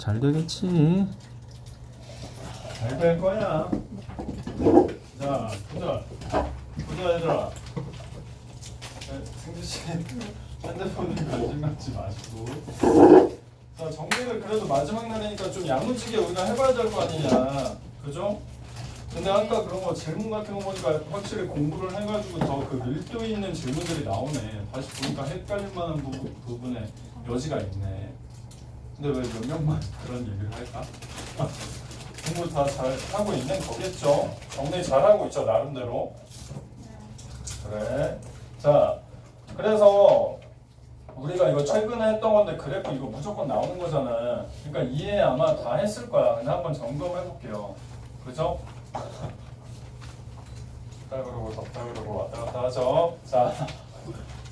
잘 되겠지. 잘 될 거야. 자, 보자 얘들아. 승주씨 핸드폰에 관심 갖지 마시고. 자, 정리를 그래도 마지막 날이니까 좀 야무지게 우리가 해봐야 될 거 아니냐. 그죠? 근데 아까 그런 거 질문 같은 거 보니까 확실히 공부를 해가지고 더 그 밀도 있는 질문들이 나오네. 다시 보니까 헷갈릴 만한 부분에 여지가 있네. 근데 왜 몇 명만 그런 얘기를 할까? 공부 다 잘 하고 있는 거겠죠? 정리 잘 하고 있죠, 나름대로. 그래. 자, 그래서 우리가 이거 최근에 했던 건데 그래프 이거 무조건 나오는 거잖아. 그러니까 이해 아마 다 했을 거야. 근데 한번 점검해 볼게요. 그죠? 덥다 그러고 덥다 그러고 왔다 갔다 하죠. 자,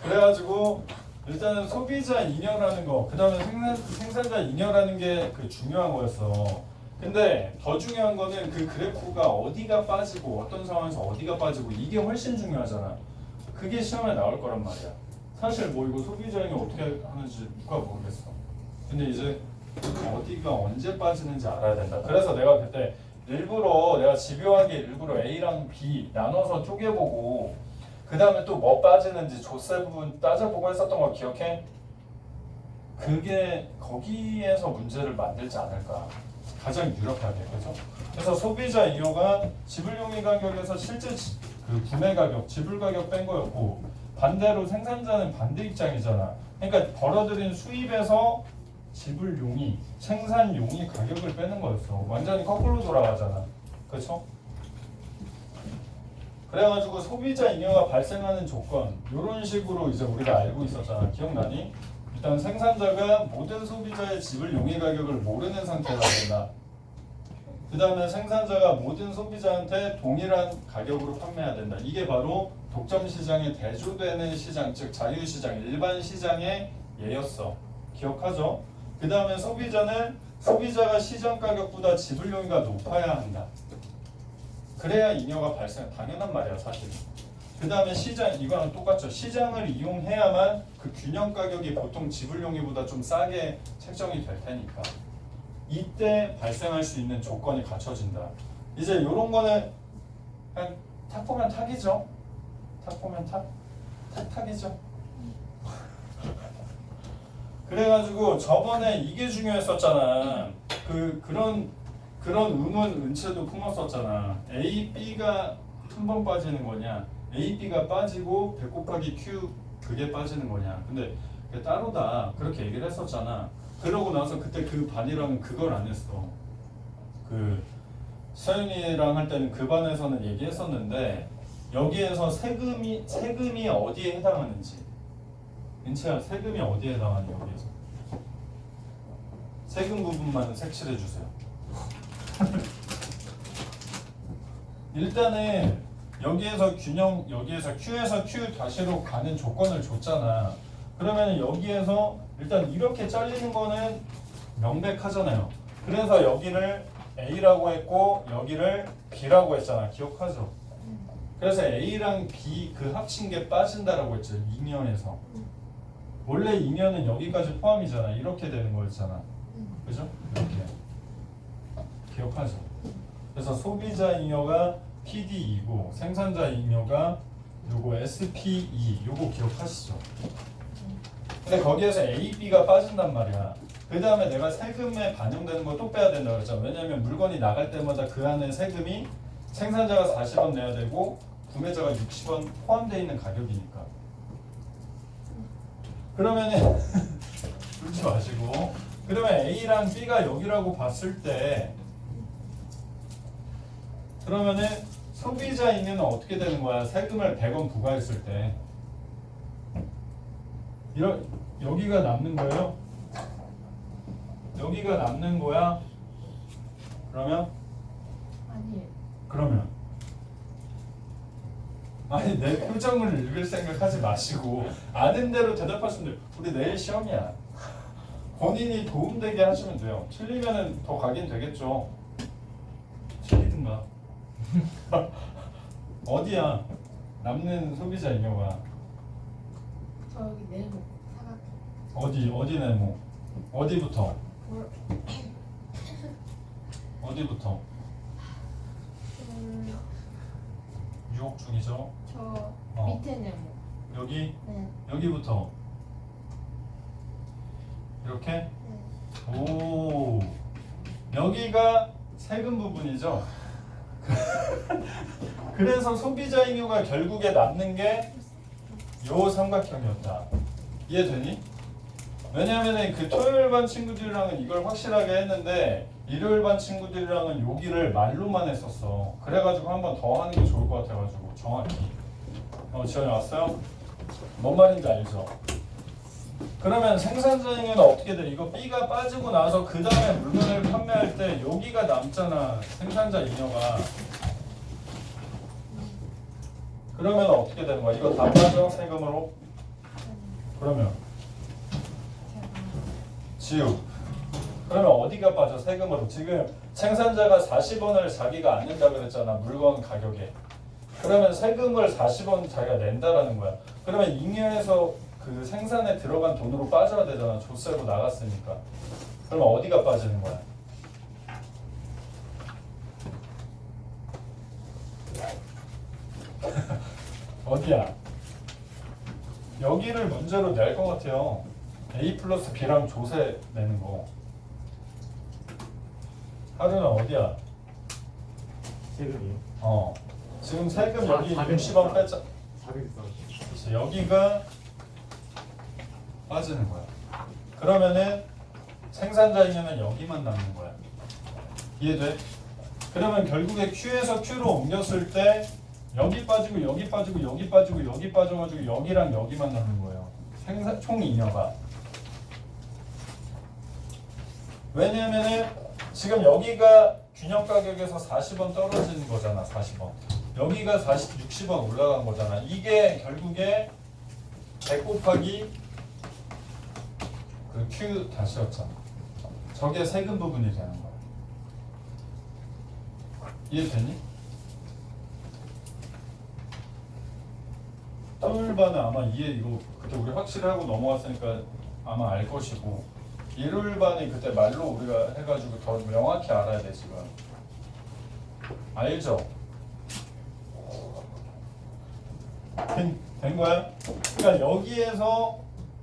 그래가지고 일단은 소비자 잉여라는 거, 그 다음에 생산자 잉여라는 게 그 중요한 거였어. 근데 더 중요한 거는 그 그래프가 어디가 빠지고 어떤 상황에서 어디가 빠지고 이게 훨씬 중요하잖아. 그게 시험에 나올 거란 말이야. 사실 뭐 이거 소비자 잉여 어떻게 하는지 누가 모르겠어. 근데 이제 어디가 언제 빠지는지 알아야 된다. 그래서 내가 그때 일부러 내가 집요하게 일부러 A랑 B 나눠서 쪼개보고 그 다음에 또 뭐 빠지는지 조세 부분 따져보고 했었던 거 기억해? 그게 거기에서 문제를 만들지 않을까. 가장 유력하게. 그죠? 그래서 소비자 잉여가 지불용의 가격에서 실제 그 구매 가격, 지불 가격 뺀 거였고 반대로 생산자는 반대 입장이잖아. 그러니까 벌어들인 수입에서 지불용이, 생산용이 가격을 빼는 거였어. 완전히 거꾸로 돌아가잖아. 그렇죠? 그래가지고 소비자 잉여가 발생하는 조건 이런 식으로 이제 우리가 알고 있었잖아. 기억나니? 일단 생산자가 모든 소비자의 지불 용의 가격을 모르는 상태가 된다. 그 다음에 생산자가 모든 소비자한테 동일한 가격으로 판매해야 된다. 이게 바로 독점 시장에 대조되는 시장, 즉 자유시장, 일반 시장의 예였어. 기억하죠? 그 다음에 소비자는 소비자가 시장 가격보다 지불 용의가 높아야 한다. 그래야 잉여가 발생, 당연한 말이야 사실. 그 다음에 시장, 이거랑 똑같죠. 시장을 이용해야만 그 균형 가격이 보통 지불 용의보다 좀 싸게 책정이 될 테니까. 이때 발생할 수 있는 조건이 갖춰진다. 이제 이런 거는 그냥 탁 보면 탁이죠. 탁 보면 탁? 탁이죠. 그래가지고 저번에 이게 중요했었잖아. 그런 의문 은채도 품었었잖아. A, B가 한 번 빠지는 거냐, A, B가 빠지고 100 곱하기 Q 그게 빠지는 거냐. 근데 그게 따로다 그렇게 얘기를 했었잖아. 그러고 나서 그때 그 반이랑은 그걸 안 했어. 그 서윤이랑 할 때는 그 반에서는 얘기했었는데 여기에서 세금이 어디에 해당하는지. 은채야, 세금이 어디에 해당하니 여기에서? 세금 부분만 색칠해 주세요. 일단은 여기에서 Q에서 Q 다시로 가는 조건을 줬잖아. 그러면 여기에서 일단 이렇게 잘리는 거는 명백하잖아요. 그래서 여기를 A라고 했고 여기를 B라고 했잖아. 기억하죠? 그래서 A랑 B 그 합친 게 빠진다라고 했죠. 2년에서. 원래 2년은 여기까지 포함이잖아. 이렇게 되는 거였잖아. 그죠? 이렇게. 기억하죠? 그래서 소비자 잉여가 PD2고 생산자 잉여가 요거 SPE 요거 기억하시죠? 근데 거기에서 A, B가 빠진단 말이야. 그 다음에 내가 세금에 반영되는 거 또 빼야 된다고 그랬잖아. 왜냐면 물건이 나갈 때마다 그 안에 세금이 생산자가 40원 내야 되고 구매자가 60원 포함되어 있는 가격이니까. 그러면은 울지 마시고, 그러면 A랑 B가 여기라고 봤을 때 그러면은 소비자 잉여는 어떻게 되는 거야? 세금을 100원 부과했을 때 여기가 남는 거예요? 여기가 남는 거야? 그러면? 그러면 아니 내 표정을 읽을 생각하지 마시고 아는 대로 대답하시면 돼요. 우리 내일 시험이야. 본인이 도움되게 하시면 돼요. 틀리면은 더 가긴 되겠죠. 틀리든가. 어디야? 남는 소비자 잉여가 저 여기 네모 사각. 어디 네모? 어디부터? 어디부터? 유혹 중이죠. 저 어. 밑에 네모. 여기 네. 여기부터 이렇게. 네. 오, 여기가 세금 부분이죠. 그래서 소비자 잉여가 결국에 남는 게 요 삼각형이었다. 이해되니? 왜냐면은 그 토요일 반 친구들이랑은 이걸 확실하게 했는데 일요일 반 친구들이랑은 여기를 말로만 했었어. 그래가지고 한 번 더 하는 게 좋을 것 같아가지고 정확히. 지원이 왔어요? 뭔 말인지 알죠? 그러면 생산자 잉여는 어떻게 돼? 이거 B가 빠지고 나서 그 다음에 물건을 판매할 때 여기가 남잖아. 생산자 잉여가. 그러면 어떻게 되는 거야? 이거 다 빠져? 세금으로? 그러면 지우. 그러면 어디가 빠져? 세금으로. 지금 생산자가 40원을 자기가 안 낸다 그랬잖아. 물건 가격에. 그러면 세금을 40원 자기가 낸다라는 거야. 그러면 잉여에서 그 생산에 들어간 돈으로 빠져야 되잖아. 조세로 나갔으니까. 그러면 어디가 빠지는 거야? 어디야? 여기를 문제로 낼 것 같아요. A 플러스 B랑 조세 내는 거. 하루는 어디야? 세금이요? 지금 세금 사- 여기 400 60원 뺐자. 400 그래서 여기가 빠지는 거야. 그러면은 생산자 잉여는 여기만 남는 거야. 이해돼? 그러면 결국에 Q에서 Q로 옮겼을 때 여기 빠지고 여기 빠지고 여기 빠지고 여기 빠져가지고 여기랑 여기만 남는 거예요. 총 잉여가. 왜냐면은 지금 여기가 균형 가격에서 40원 떨어지는 거잖아. 40원. 여기가 60원 올라간 거잖아. 이게 결국에 100 곱하기 그 Q 다시였잖아. 저게 세금 부분이 되는 거야. 이해되니? 토요일 반은 아마 이거 그때 우리 확실하고 넘어갔으니까 아마 알 것이고 일요일 반이 그때 말로 우리가 해가지고 더 명확히 알아야 돼 지금. 알죠? 된 거야? 그러니까 여기에서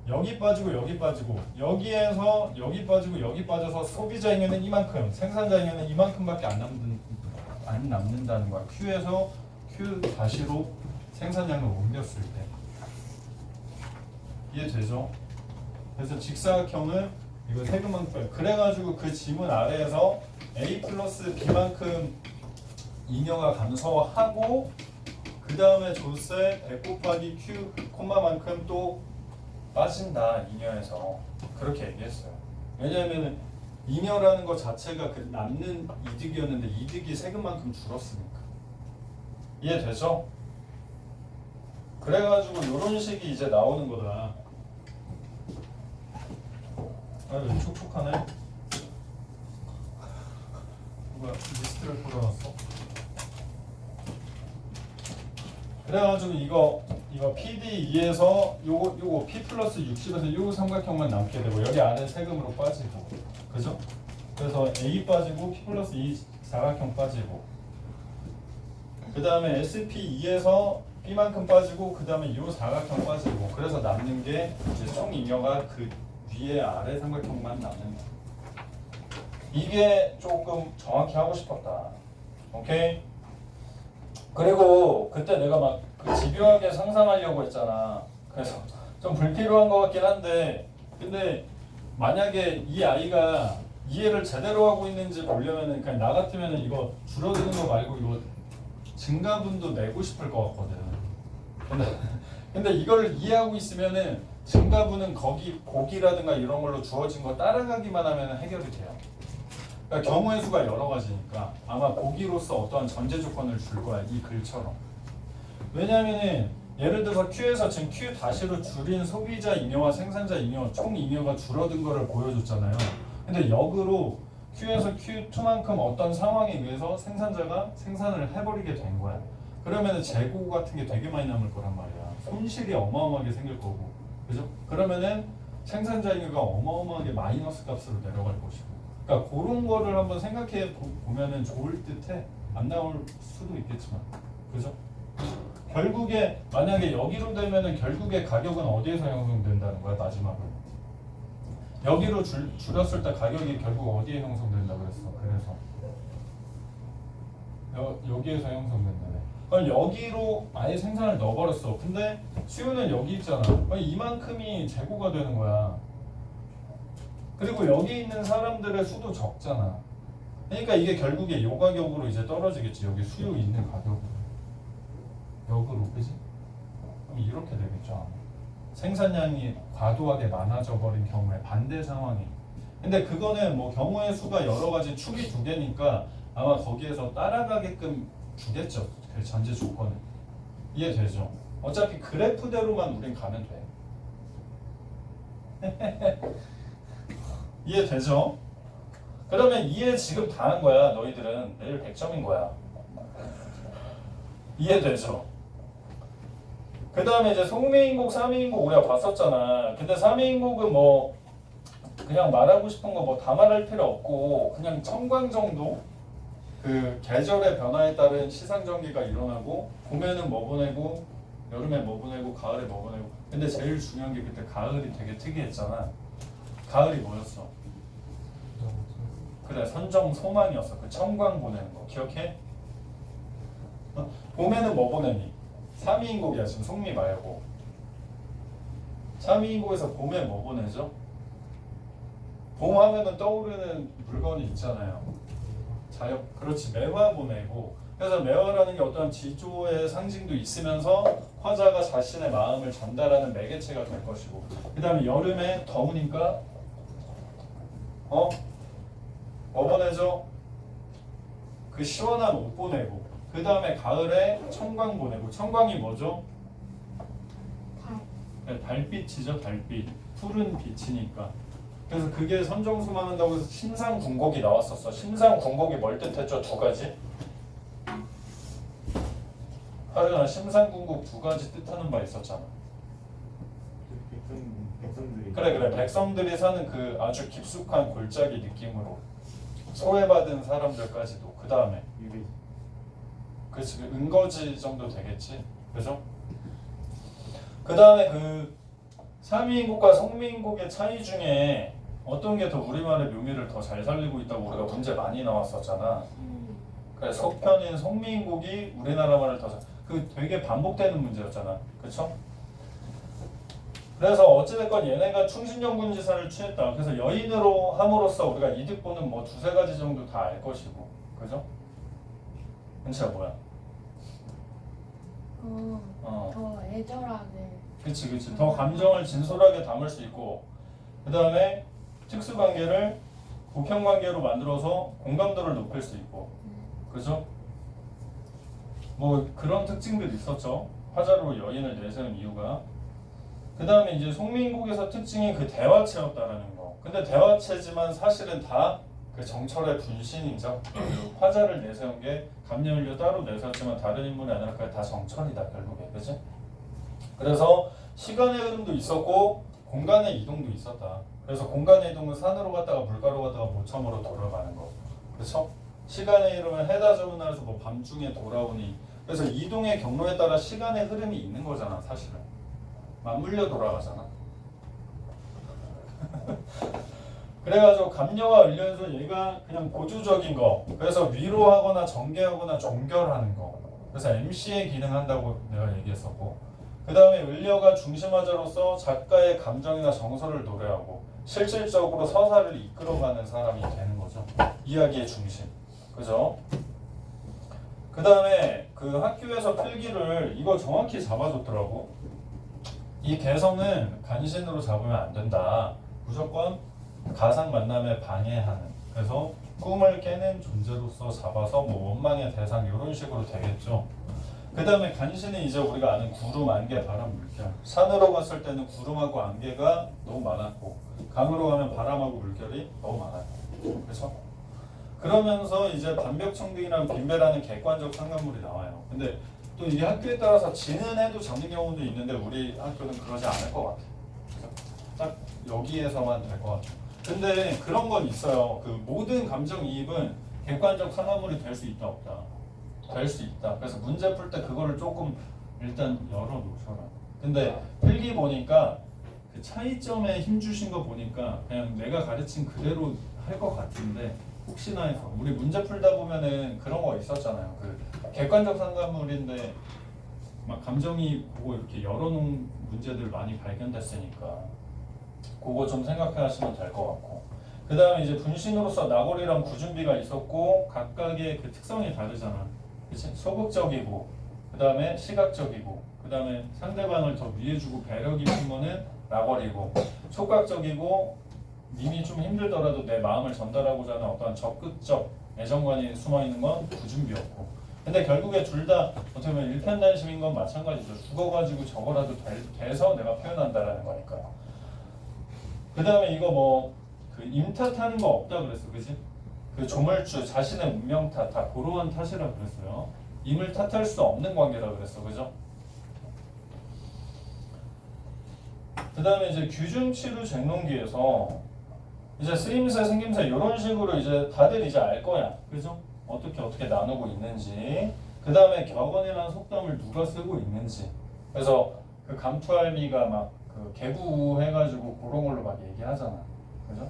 여기 빠지고 여기 빠지고 여기에서 여기 빠지고 여기 빠져서 소비자 잉여는 이만큼, 생산자 잉여는 이만큼밖에 안 남는다는 거야. Q에서 Q 다시로 생산량을 옮겼을 때. 이해되죠? 그래서 직사각형은 이거 세금만큼. 그래가지고 그 지문 아래에서 A 플러스 B만큼 잉여가 감소하고 그 다음에 조세 100 곱하기 Q 콤마만큼 또 빠진다 잉여에서. 그렇게 얘기했어요. 왜냐하면 잉여라는 것 자체가 그 남는 이득이었는데 이득이 세금만큼 줄었으니까. 이해되죠? 그래가지고 이런 식이 이제 나오는 거다. 아유 촉촉하네. 뭐야 리스트를 풀어놨어? 그래가지고 이거 PD2에서 요거 P 플러스 60에서 요 삼각형만 남게 되고 여기 안에 세금으로 빠지고, 그죠? 그래서 A 빠지고 P 플러스 2 사각형 빠지고, 그 다음에 SP2에서 B만큼 빠지고, 그 다음에 요 사각형 빠지고, 그래서 남는 게 이제 총 잉여가 그 위에 아래 삼각형만 남는 거야. 이게 조금 정확히 하고 싶었다. 오케이? 그리고 그때 내가 막 그 집요하게 상상하려고 했잖아. 그래서 좀 불필요한 것 같긴 한데, 근데 만약에 이 아이가 이해를 제대로 하고 있는지 보려면은 그냥 나 같으면은 이거 줄어드는 거 말고 이거 증가분도 내고 싶을 것 같거든. 근데 이걸 이해하고 있으면은 증가분은 거기 보기라든가 이런 걸로 주어진 거 따라가기만 하면 해결이 돼요. 그러니까 경우의 수가 여러 가지니까 아마 보기로서 어떠한 전제 조건을 줄 거야, 이 글처럼. 왜냐하면은 예를 들어서 Q에서 지금 Q 다시로 줄인 소비자 잉여와 생산자 잉여 총 잉여가 줄어든 거를 보여줬잖아요. 근데 역으로 Q에서 Q2만큼 어떤 상황에 의해서 생산자가 생산을 해버리게 된 거야. 그러면은 재고 같은 게 되게 많이 남을 거란 말이야. 손실이 어마어마하게 생길 거고, 그죠? 그러면은 생산자 잉여가 어마어마하게 마이너스 값으로 내려갈 것이고, 그러니까 그런 거를 한번 생각해 보면은 좋을 듯해. 안 나올 수도 있겠지만, 그죠? 결국에 만약에 여기로 되면은 결국에 가격은 어디에서 형성된다는 거야 마지막으로. 여기로 줄였을 때 가격이 결국 어디에 형성된다고 그랬어. 그래서 여기에서 형성된다네. 그럼 여기로 아예 생산을 넣어버렸어. 근데 수요는 여기 있잖아. 그럼 이만큼이 재고가 되는 거야. 그리고 여기 있는 사람들의 수도 적잖아. 그러니까 이게 결국에 요 가격으로 이제 떨어지겠지. 여기 수요 있는 가격으로. 역으로, 그지? 그럼 이렇게 되겠죠. 생산량이 과도하게 많아져 버린 경우에 반대 상황이. 근데 그거는 뭐 경우의 수가 여러 가지 축이 두 개니까 아마 거기에서 따라가게끔 주겠죠. 그 전제 조건은. 이해되죠? 어차피 그래프대로만 우린 가면 돼. 이해되죠? 그러면 이해 지금 다 한 거야. 너희들은 내일 100점인 거야. 이해되죠? 그 다음에 이제 송미인곡, 삼위인곡 우리가 봤었잖아. 근데 삼위인곡은 뭐 그냥 말하고 싶은 거 뭐 다 말할 필요 없고 그냥 청광 정도? 그 계절의 변화에 따른 시상 전개가 일어나고 봄에는 뭐 보내고 여름에 뭐 보내고 가을에 뭐 보내고. 근데 제일 중요한 게 그때 가을이 되게 특이했잖아. 가을이 뭐였어? 그래, 선정 소망이었어. 그 청광 보내는 거 기억해? 봄에는 뭐 보내니? 삼위인곡이야. 지금 송미 말고. 삼위인곡에서 봄에 뭐 보내죠? 봄 하면은 떠오르는 물건이 있잖아요. 자역, 그렇지, 매화 보내고. 그래서 매화라는 게 어떤 지조의 상징도 있으면서 화자가 자신의 마음을 전달하는 매개체가 될 것이고, 그 다음에 여름에 더우니까 뭐 보내죠? 그 시원한 옷 보내고, 그 다음에 가을에 청광 보내고. 청광이 뭐죠? 네, 달빛이죠. 달빛. 푸른 빛이니까. 그래서 그게 선정수망한다고 해서 심상궁곡이 나왔었어. 심상궁곡이 뭘 뜻했죠? 두 가지. 하루나 심상궁곡 두 가지 뜻하는 바 있었잖아. 백성들이. 그래. 백성들이 사는 그 아주 깊숙한 골짜기 느낌으로 소외받은 사람들까지도. 그 다음에 유리. 그렇지, 은거지 정도 되겠지, 그죠? 그 다음에 그 삼위인곡과 송미인곡의 차이 중에 어떤 게 더 우리말의 묘미를 더 잘 살리고 있다고 우리가 문제 많이 나왔었잖아. 그래, 속편인 송미인곡이 우리나라 말을 더 그 되게 반복되는 문제였잖아, 그렇죠? 그래서 어찌됐건 얘네가 충신정군지사를 취했다. 그래서 여인으로 함으로써 우리가 이득 보는 뭐 두세 가지 정도 다 알 것이고, 그죠? 은치야 뭐야? 더 애절하게. 그치. 더 감정을 진솔하게 담을 수 있고, 그 다음에 특수관계를 보편관계로 만들어서 공감도를 높일 수 있고, 그죠? 뭐 그런 특징들이 있었죠. 화자로 여인을 내세운 이유가. 그 다음에 이제 송미인곡에서 특징이 그 대화체였다라는 거. 근데 대화체지만 사실은 다 그 정철의 분신이죠. 그 화자를 내세운 게 감염을요 따로 내세웠지만 다른 인물이 아니라 그게 다 정철이다 결국에, 그치? 그래서 시간의 흐름도 있었고 공간의 이동도 있었다. 그래서 공간의 이동은 산으로 갔다가 물가로 갔다가 모처음으로 돌아가는 거, 그렇죠? 시간의 흐름은 해다 져온 날에서 뭐 밤중에 돌아오니. 그래서 이동의 경로에 따라 시간의 흐름이 있는 거잖아. 사실은 맞물려 돌아가잖아. 그래가지고 감녀와 을련에서 얘가 그냥 보조적인 거, 그래서 위로하거나 전개하거나 종결하는 거, 그래서 MC의 기능한다고 내가 얘기했었고, 그 다음에 을려가 중심화자로서 작가의 감정이나 정서를 노래하고 실질적으로 서사를 이끌어가는 사람이 되는 거죠. 이야기의 중심, 그죠? 그 다음에 그 학교에서 필기를 이거 정확히 잡아줬더라고. 이 개성은 간신으로 잡으면 안 된다. 무조건 가상 만남에 방해하는. 그래서 꿈을 깨는 존재로서 잡아서 뭐 원망의 대상 이런 식으로 되겠죠. 그 다음에 간신은 이제 우리가 아는 구름, 안개, 바람, 물결. 산으로 갔을 때는 구름하고 안개가 너무 많았고, 강으로 가면 바람하고 물결이 너무 많았고, 그렇죠? 그러면서 이제 반벽청등이랑 빈배라는 객관적 상관물이 나와요. 근데 또 이게 학교에 따라서 지는 해도 잡는 경우도 있는데 우리 학교는 그러지 않을 것 같아. 그래서 딱 여기에서만 될 것 같아. 근데 그런 건 있어요. 그 모든 감정이입은 객관적 상하물이 될 수 있다 없다. 될 수 있다. 그래서 문제 풀 때 그거를 조금 일단 열어놓으셔라. 근데 필기 보니까 그 차이점에 힘 주신 거 보니까 그냥 내가 가르친 그대로 할 것 같은데 혹시나 해서 우리 문제 풀다 보면은 그런 거 있었잖아요. 그 객관적 상하물인데 막 감정이 보고 이렇게 열어놓은 문제들 많이 발견됐으니까 그거 좀 생각하시면 될 것 같고 그 다음에 이제 분신으로서 나골이랑 구준비가 있었고 각각의 그 특성이 다르잖아. 그치? 소극적이고 그 다음에 시각적이고 그 다음에 상대방을 더 위해주고 배려 깊은 거는 나골이고 촉각적이고 님이 좀 힘들더라도 내 마음을 전달하고자 하는 어떠한 적극적 애정관이 숨어있는 건 구준비였고 근데 결국에 둘 다 어떻게 보면 일편단심인 건 마찬가지죠. 죽어가지고 저거라도 돼서 내가 표현한다라는 거니까. 그 다음에 이거 뭐 그 임탓하는 거 없다 그랬어, 그지? 그 조물주 자신의 운명 탓, 다 고루한 탓이라 그랬어요. 임을 탓할 수 없는 관계라 그랬어, 그죠? 그 다음에 이제 규중치루 쟁론기에서 이제 쓰임새, 생김새 이런 식으로 이제 다들 이제 알 거야, 그죠? 어떻게 나누고 있는지. 그 다음에 격언이라는 속담을 누가 쓰고 있는지. 그래서 그 감투할미가 막 그 개구해가지고 그런 걸로 막 얘기하잖아, 그죠?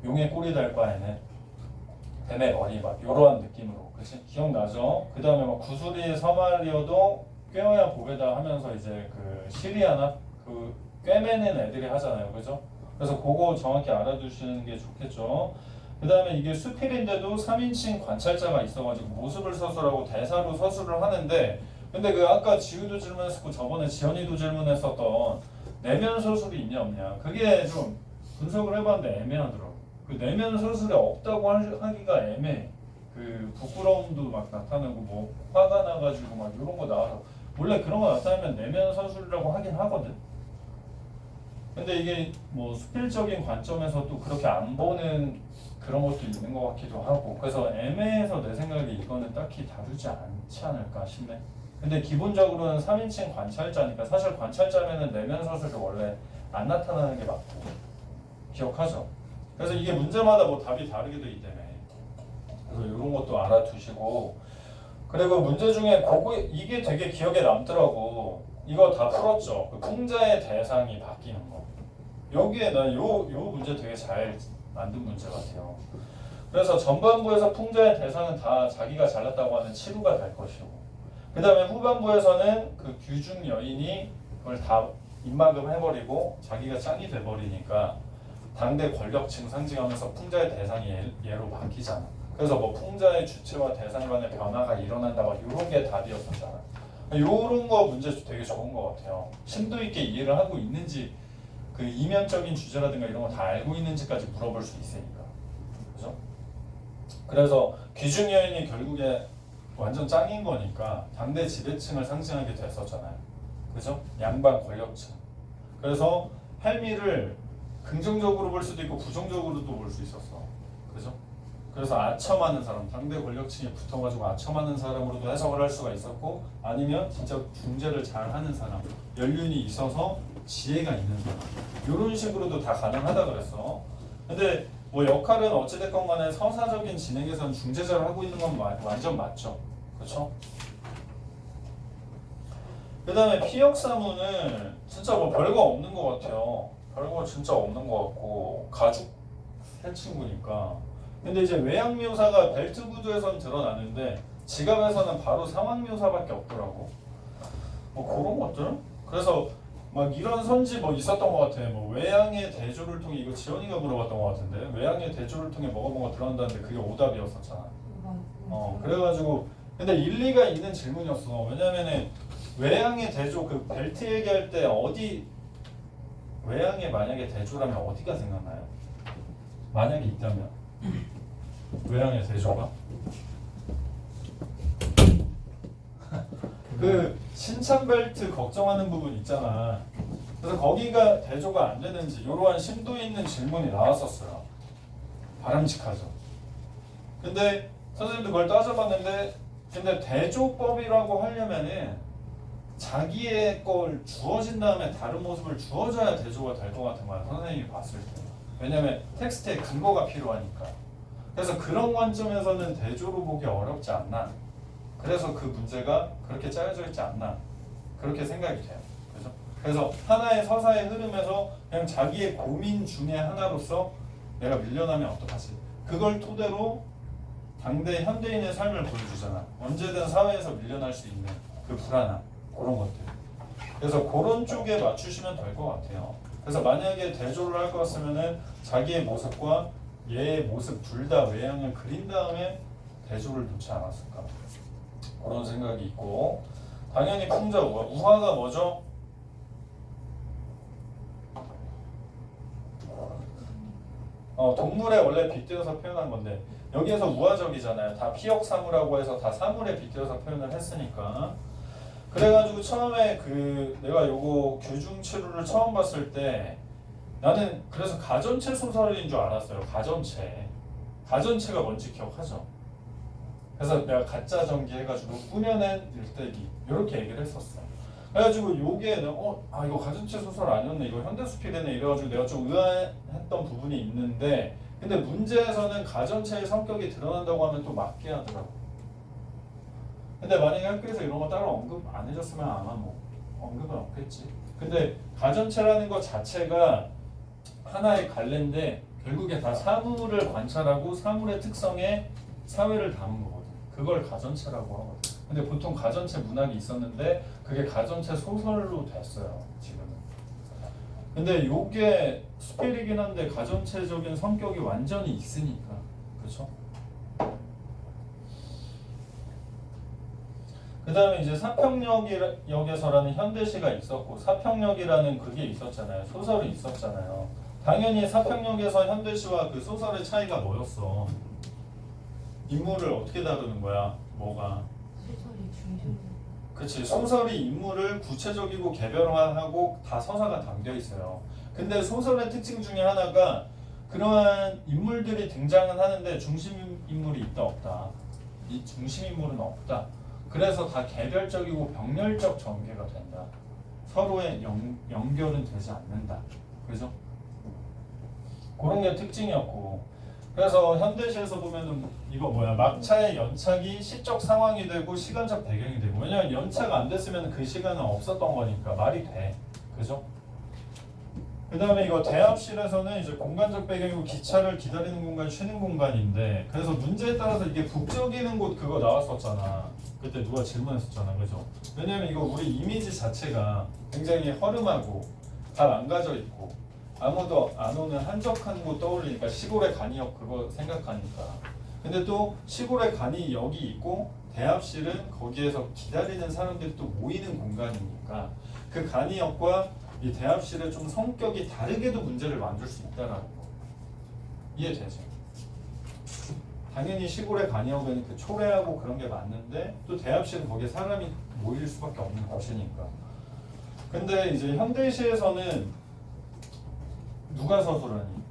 용의 꼬리 달 바에는 뱀의 머리 막 이러한 느낌으로, 그치? 기억나죠? 그 다음에 막 구슬이 서말이어도 꿰어야 보배다 하면서 이제 그 시리아나 그 꿰매는 애들이 하잖아요, 그죠? 그래서 그거 정확히 알아두시는 게 좋겠죠. 그 다음에 이게 수필인데도 3인칭 관찰자가 있어가지고 모습을 서술하고 대사로 서술을 하는데 근데 그 아까 지우도 질문했었고 저번에 지연이도 질문했었던 내면 서술이 있냐 없냐 그게 좀 분석을 해봤는데 애매하더라고. 그 내면 서술이 없다고 하기가 애매해. 그 부끄러움도 막 나타나고 뭐 화가 나가지고 막 이런 거 나와서 원래 그런 거 나타나면 내면 서술이라고 하긴 하거든. 근데 이게 뭐 수필적인 관점에서 또 그렇게 안 보는 그런 것도 있는 것 같기도 하고 그래서 애매해서 내 생각에 이거는 딱히 다루지 않지 않을까 싶네. 근데 기본적으로는 3인칭 관찰자니까 사실 관찰자면은 내면 서술이 원래 안 나타나는 게 맞고 기억하죠? 그래서 이게 문제마다 뭐 답이 다르게 되기 때문에 그래서 이런 것도 알아두시고 그리고 문제 중에 그거 이게 되게 기억에 남더라고. 이거 다 풀었죠. 그 풍자의 대상이 바뀌는 거. 여기에 난 요 문제 되게 잘 만든 문제 같아요. 그래서 전반부에서 풍자의 대상은 다 자기가 잘났다고 하는 치루가 될 것이고 그 다음에 후반부에서는 그 규중 여인이 그걸 다 입막음 해버리고 자기가 짱이 돼버리니까 당대 권력층 상징하면서 풍자의 대상이 얘로 바뀌잖아. 그래서 뭐 풍자의 주체와 대상 간의 변화가 일어난다 막 이런 게 답이었었잖아. 이런 거 문제 되게 좋은 것 같아요. 심도 있게 이해를 하고 있는지 그 이면적인 주제라든가 이런 거 다 알고 있는지까지 물어볼 수 있으니까. 그죠? 그래서 귀중 여인이 결국에 완전 짱인 거니까 당대 지배층을 상징하게 됐었잖아요. 그죠? 양반 권력층. 그래서 할미를 긍정적으로 볼 수도 있고 부정적으로도 볼 수 있었어. 그죠? 그래서 아첨하는 사람, 당대 권력층에 붙어가지고 아첨하는 사람으로도 해석을 할 수가 있었고 아니면 진짜 중재를 잘하는 사람, 연륜이 있어서 지혜가 있는 사람 이런 식으로도 다 가능하다 그랬어. 근데 뭐 역할은 어찌됐건 간에 서사적인 진행에선 중재자를 하고 있는 건 완전 맞죠. 그렇죠? 그 다음에 피역사문은 진짜 뭐 별거 없는 것 같아요. 별거 진짜 없는 것 같고 가죽 새 친구니까. 근데 이제 외양 묘사가 벨트 구두에선 드러나는데 지갑에서는 바로 상황 묘사밖에 없더라고. 뭐 그런 것들? 그래서 막 이런 선지 뭐 있었던 것 같아. 뭐 외양의 대조를 통해 이거 지연이가 물어봤던 것 같은데 외양의 대조를 통해 뭐가 들어간다는데 그게 오답이었었잖아. 그래가지고 근데 일리가 있는 질문이었어. 왜냐면은 외양의 대조 그 벨트 얘기할 때 어디 외양의 만약에 대조라면 어디가 생각나요? 만약에 있다면 외양의 대조가? 그 신참 벨트 걱정하는 부분 있잖아. 그래서 거기가 대조가 안 되는지 이러한 심도 있는 질문이 나왔었어요. 바람직하죠. 근데 선생님도 그걸 따져봤는데 근데 대조법이라고 하려면은 자기의 걸 주어진 다음에 다른 모습을 주어줘야 대조가 될 것 같은 거야. 선생님이 봤을 때. 왜냐면 텍스트에 근거가 필요하니까. 그래서 그런 관점에서는 대조로 보기 어렵지 않나. 그래서 그 문제가 그렇게 짜여져 있지 않나. 그렇게 생각이 돼요. 그죠? 그래서 하나의 서사의 흐름에서 그냥 자기의 고민 중에 하나로서 내가 밀려나면 어떡하지? 그걸 토대로 당대 현대인의 삶을 보여주잖아. 언제든 사회에서 밀려날 수 있는 그 불안함, 그런 것들. 그래서 그런 쪽에 맞추시면 될 것 같아요. 그래서 만약에 대조를 할 거였으면은 자기의 모습과 얘의 모습 둘 다 외양을 그린 다음에 대조를 놓지 않았을까. 그런 생각이 있고, 당연히 풍자 우화가 뭐죠? 동물에 원래 빗대어서 표현한 건데 여기에서 우화적이잖아요. 다 피역사무라고 해서 다 사물에 빗대어서 표현을 했으니까. 그래가지고 처음에 내가 요거 규중치루를 처음 봤을 때 나는 그래서 가전체 소설인 줄 알았어요. 가전체가 뭔지 기억하죠? 그래서 내가 가짜 전기 해가지고 꾸며낸 일대기 이렇게 얘기를 했었어. 그래가지고 요게 이거 가전체 소설 아니었네, 이거 현대수필이네 이래가지고 내가 좀 의아했던 부분이 있는데, 근데 문제에서는 가전체의 성격이 드러난다고 하면 또 맞게 하더라고. 근데 만약에 학교에서 이런 거 따로 언급 안 해줬으면 아마 뭐 언급은 없겠지. 근데 가전체라는 것 자체가 하나의 갈래인데 결국에 다 사물을 관찰하고 사물의 특성에 사회를 담은 거거든. 그걸 가전체라고 하거든. 근데 보통 가전체 문학이 있었는데 그게 가전체 소설로 됐어요, 지금은. 근데 요게 수필이긴 한데 가전체적인 성격이 완전히 있으니까. 그렇죠? 그 다음에 이제 사평역에서라는 현대시가 있었고 사평역이라는 그게 있었잖아요. 소설이 있었잖아요. 당연히 사평역에서 현대시와 그 소설의 차이가 뭐였어? 인물을 어떻게 다루는 거야? 뭐가? 소설이 중심. 그치. 소설이 인물을 구체적이고 개별화하고 다 서사가 담겨 있어요. 근데 소설의 특징 중에 하나가 그러한 인물들이 등장은 하는데 중심 인물이 있다 없다. 이 중심 인물은 없다. 그래서 다 개별적이고 병렬적 전개가 된다. 서로의 연결은 되지 않는다. 그죠? 그런 게 특징이었고, 그래서 현대시에서 보면은 이거 막차의 연착이 시적 상황이 되고 시간적 배경이 되고, 왜냐면 연차가 안 됐으면 그 시간은 없었던 거니까 말이 돼. 그죠? 그 다음에 이거 대합실에서는 이제 공간적 배경이고 기차를 기다리는 공간, 쉬는 공간인데, 그래서 문제에 따라서 이게 북적이는 곳 그거 나왔었잖아. 그때 누가 질문했었잖아. 그죠? 왜냐면 이거 우리 이미지 자체가 굉장히 허름하고 다 망가져 있고 아무도 안 오는 한적한 곳 떠올리니까 시골의 간이역 그거 생각하니까. 근데 또 시골의 간이 여기 있고 대합실은 거기에서 기다리는 사람들이 또 모이는 공간이니까 그 간이역과 이 대합실의 좀 성격이 다르게도 문제를 만들 수 있다라는 거. 이해되죠? 당연히 시골의 간이역은 그 초래하고 그런 게 맞는데 또 대합실은 거기에 사람이 모일 수밖에 없는 곳이니까. 근데 이제 현대시에서는 누가 서술하니?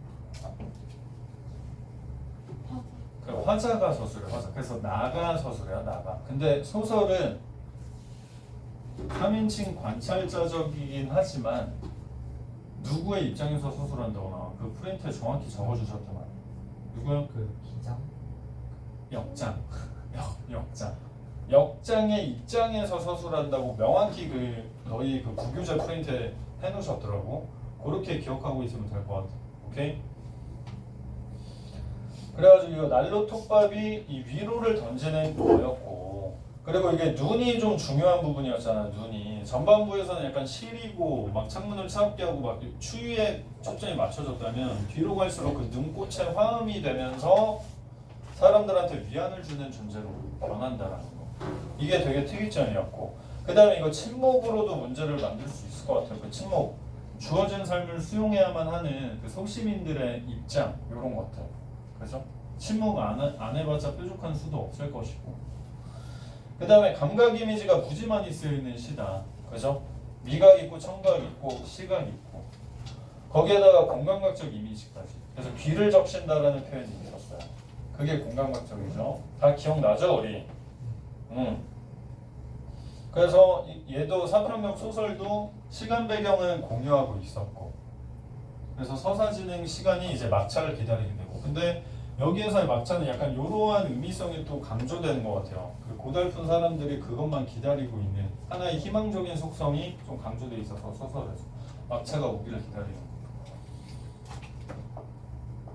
그 화자가 서술해. 화자. 그래서 나가 서술해요. 나가. 근데 소설은 3인칭 관찰자적이긴 하지만 누구의 입장에서 서술한다고 나와. 그 프린트에 정확히 적어주셨단 말이에요. 누구요? 그 기장? 역장. 역장. 역장의 입장에서 서술한다고 명확히 너희 그 부교재 프린트에 해놓으셨더라고. 그렇게 기억하고 있으면 될 것 같아. 오케이? 그래가지고 이거 난로 톱밥이 이 위로를 던지는 거였고, 그리고 이게 눈이 좀 중요한 부분이었잖아. 눈이 전반부에서는 약간 시리고 막 창문을 차갑게 하고 막 추위에 초점이 맞춰졌다면 뒤로 갈수록 그 눈꽃에 화음이 되면서 사람들한테 위안을 주는 존재로 변한다라는 거. 이게 되게 특이점이었고, 그 다음에 이거 침묵으로도 문제를 만들 수 있을 것 같아요. 그 침묵. 주어진 삶을 수용해야만 하는 그 소시민들의 입장, 이런 것들. 그죠? 침묵 안 해봤자 뾰족한 수도 없을 것이고. 그 다음에 감각 이미지가 무지 많이 쓰여있는 시다. 그죠? 미각 있고 청각 있고 시각 있고 거기에다가 공감각적 이미지까지. 그래서 귀를 적신다라는 표현이 있었어요. 그게 공감각적이죠. 다 기억나죠, 우리? 그래서 얘도 사평역 소설도 시간 배경은 공유하고 있었고, 그래서 서사 진행 시간이 이제 막차를 기다리게 되고, 근데 여기에서의 막차는 약간 이러한 의미성이 또 강조되는 것 같아요. 그 고달픈 사람들이 그것만 기다리고 있는 하나의 희망적인 속성이 좀 강조되어 있어서 소설에서 막차가 오기를 기다리는 거예요.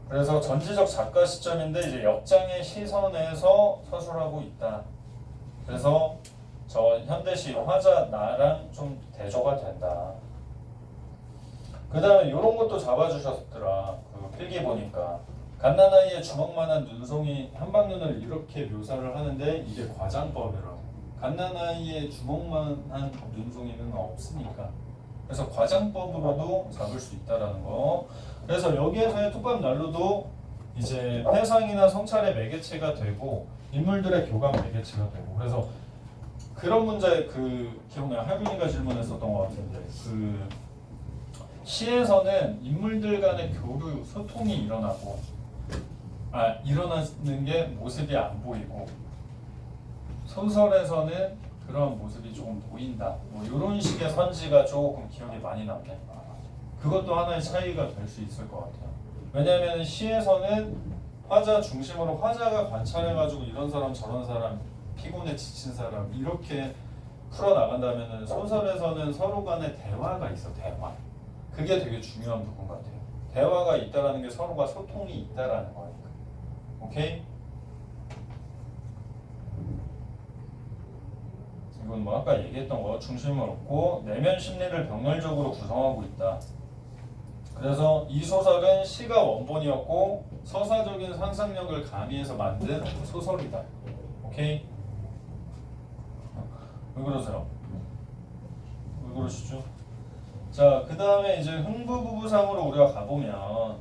그래서 전지적 작가 시점인데 이제 역장의 시선에서 서술하고 있다. 그래서 저 현대시 화자 나랑 좀 대조가 된다. 그 다음에 이런 것도 잡아주셨더라. 그 필기 보니까 갓난아이의 주먹만한 눈송이 한방눈을 이렇게 묘사를 하는데 이게 과장법이라고. 갓난아이의 주먹만한 눈송이는 없으니까. 그래서 과장법으로도 잡을 수 있다라는 거. 그래서 여기에서의 톱밥 난로도 이제 회상이나 성찰의 매개체가 되고 인물들의 교감 매개체가 되고. 그래서 그런 문제 그 기억나요? 할머니가 질문했었던 것 같은데 그 시에서는 인물들 간의 교류, 소통이 일어나는 게 모습이 안 보이고 소설에서는 그런 모습이 조금 보인다. 뭐 이런 식의 선지가 조금 기억에 많이 남네. 그것도 하나의 차이가 될 수 있을 것 같아요. 왜냐하면 시에서는 화자 중심으로 화자가 관찰해가지고 이런 사람 저런 사람 피곤에 지친 사람 이렇게 풀어나간다면 소설에서는 서로 간의 대화가 있어. 대화. 그게 되게 중요한 부분 같아요. 대화가 있다라는 게 서로가 소통이 있다라는 거니까. 오케이? 이건 뭐 아까 얘기했던 거 중심을 얻고 내면 심리를 병렬적으로 구성하고 있다. 그래서 이 소설은 시가 원본이었고 서사적인 상상력을 가미해서 만든 소설이다. 오케이? 왜 그러세요? 왜 그러시죠? 자, 그 다음에 이제 흥부부부상으로 우리가 가보면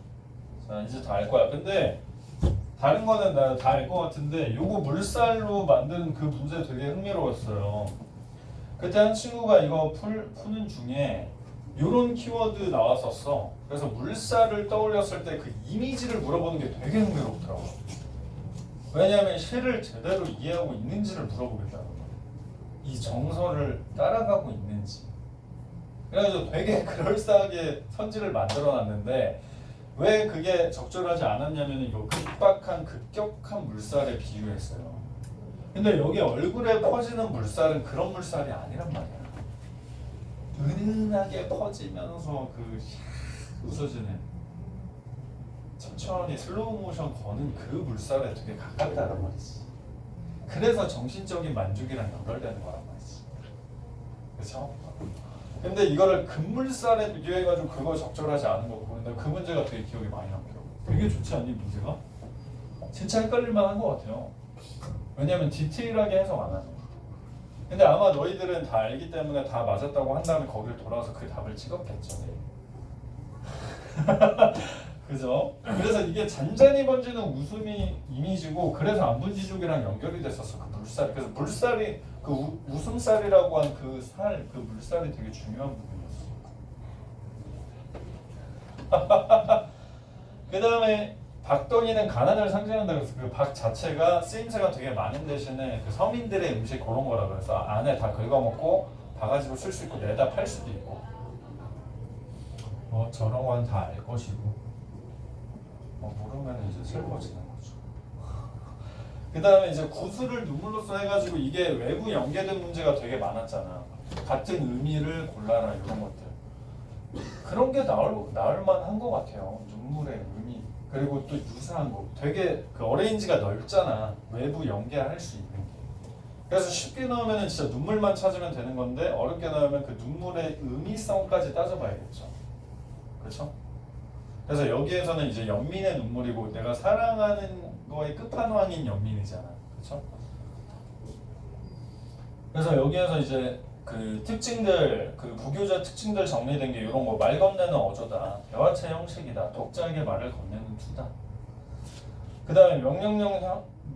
자, 이제 다 알 거야. 근데 다른 거는 나 다 알 것 같은데 요거 물살로 만든 그 문제 되게 흥미로웠어요. 그때 한 친구가 이거 푸는 중에 요런 키워드 나왔었어. 그래서 물살을 떠올렸을 때 그 이미지를 물어보는 게 되게 흥미롭더라고. 왜냐하면 시를 제대로 이해하고 있는지를 물어보겠다는 거야. 이 정서를 따라가고 있는지. 그래가지고 되게 그럴싸하게 선지를 만들어놨는데 왜 그게 적절하지 않았냐면 이거 급박한 급격한 물살에 비유했어요. 근데 여기 얼굴에 퍼지는 물살은 그런 물살이 아니란 말이야. 은은하게 퍼지면서 그 웃어지는 천천히 슬로우 모션 거는 그 물살에 되게 가깝다는 말이지. 그래서 정신적인 만족이랑 연결되는 거란 말이지. 그렇죠? 근데 이거를 급물살에 비교해가지고 그거 적절하지 않은 거고. 근데 그 문제가 되게 기억에 많이 남겨. 되게 좋지 않니 문제가? 진짜 헷갈릴만한 것 같아요. 왜냐면 디테일하게 해석 안 하죠. 근데 아마 너희들은 다 알기 때문에 다 맞았다고 한 다음에 거기를 돌아와서 그 답을 찍었겠죠. 그죠? 그래서 이게 잔잔히 번지는 웃음이 이미지고 그래서 안분지족이랑 연결이 됐었어. 그 물살. 그래서 물살이 그 웃음살이라고 한 그 살, 그 물살이 되게 중요한 부분이었어. 그 다음에 박덩이는 가난을 상징한다 그래서 그 박 자체가 쓰임새가 되게 많은 대신에 그 서민들의 음식 그런 거라 그래서 안에 다 긁어먹고 바가지로 쓸 수 있고 내다 팔 수도 있고 뭐 저런 건 다 알 것이고 모르면 이제 슬퍼지는 거죠. 그 다음에 이제 구슬을 눈물로써 해가지고 이게 외부 연계된 문제가 되게 많았잖아. 같은 의미를 골라라 이런 것들. 그런 게 나올 만한 것 같아요. 눈물의 의미. 그리고 또 유사한 거. 되게 그 어레인지가 넓잖아. 외부 연계할 수 있는 게. 그래서 쉽게 나오면 진짜 눈물만 찾으면 되는 건데 어렵게 나오면 그 눈물의 의미성까지 따져봐야겠죠. 그렇죠? 그래서 여기에서는 이제 연민의 눈물이고 내가 사랑하는 거의 끝판왕인 연민이잖아. 그렇죠? 그래서 여기에서 이제 그 특징들, 그 부교자 특징들 정리된 게 이런 거. 말 건네는 어조다. 대화체 형식이다. 독자에게 말을 건네는 투다. 그 다음에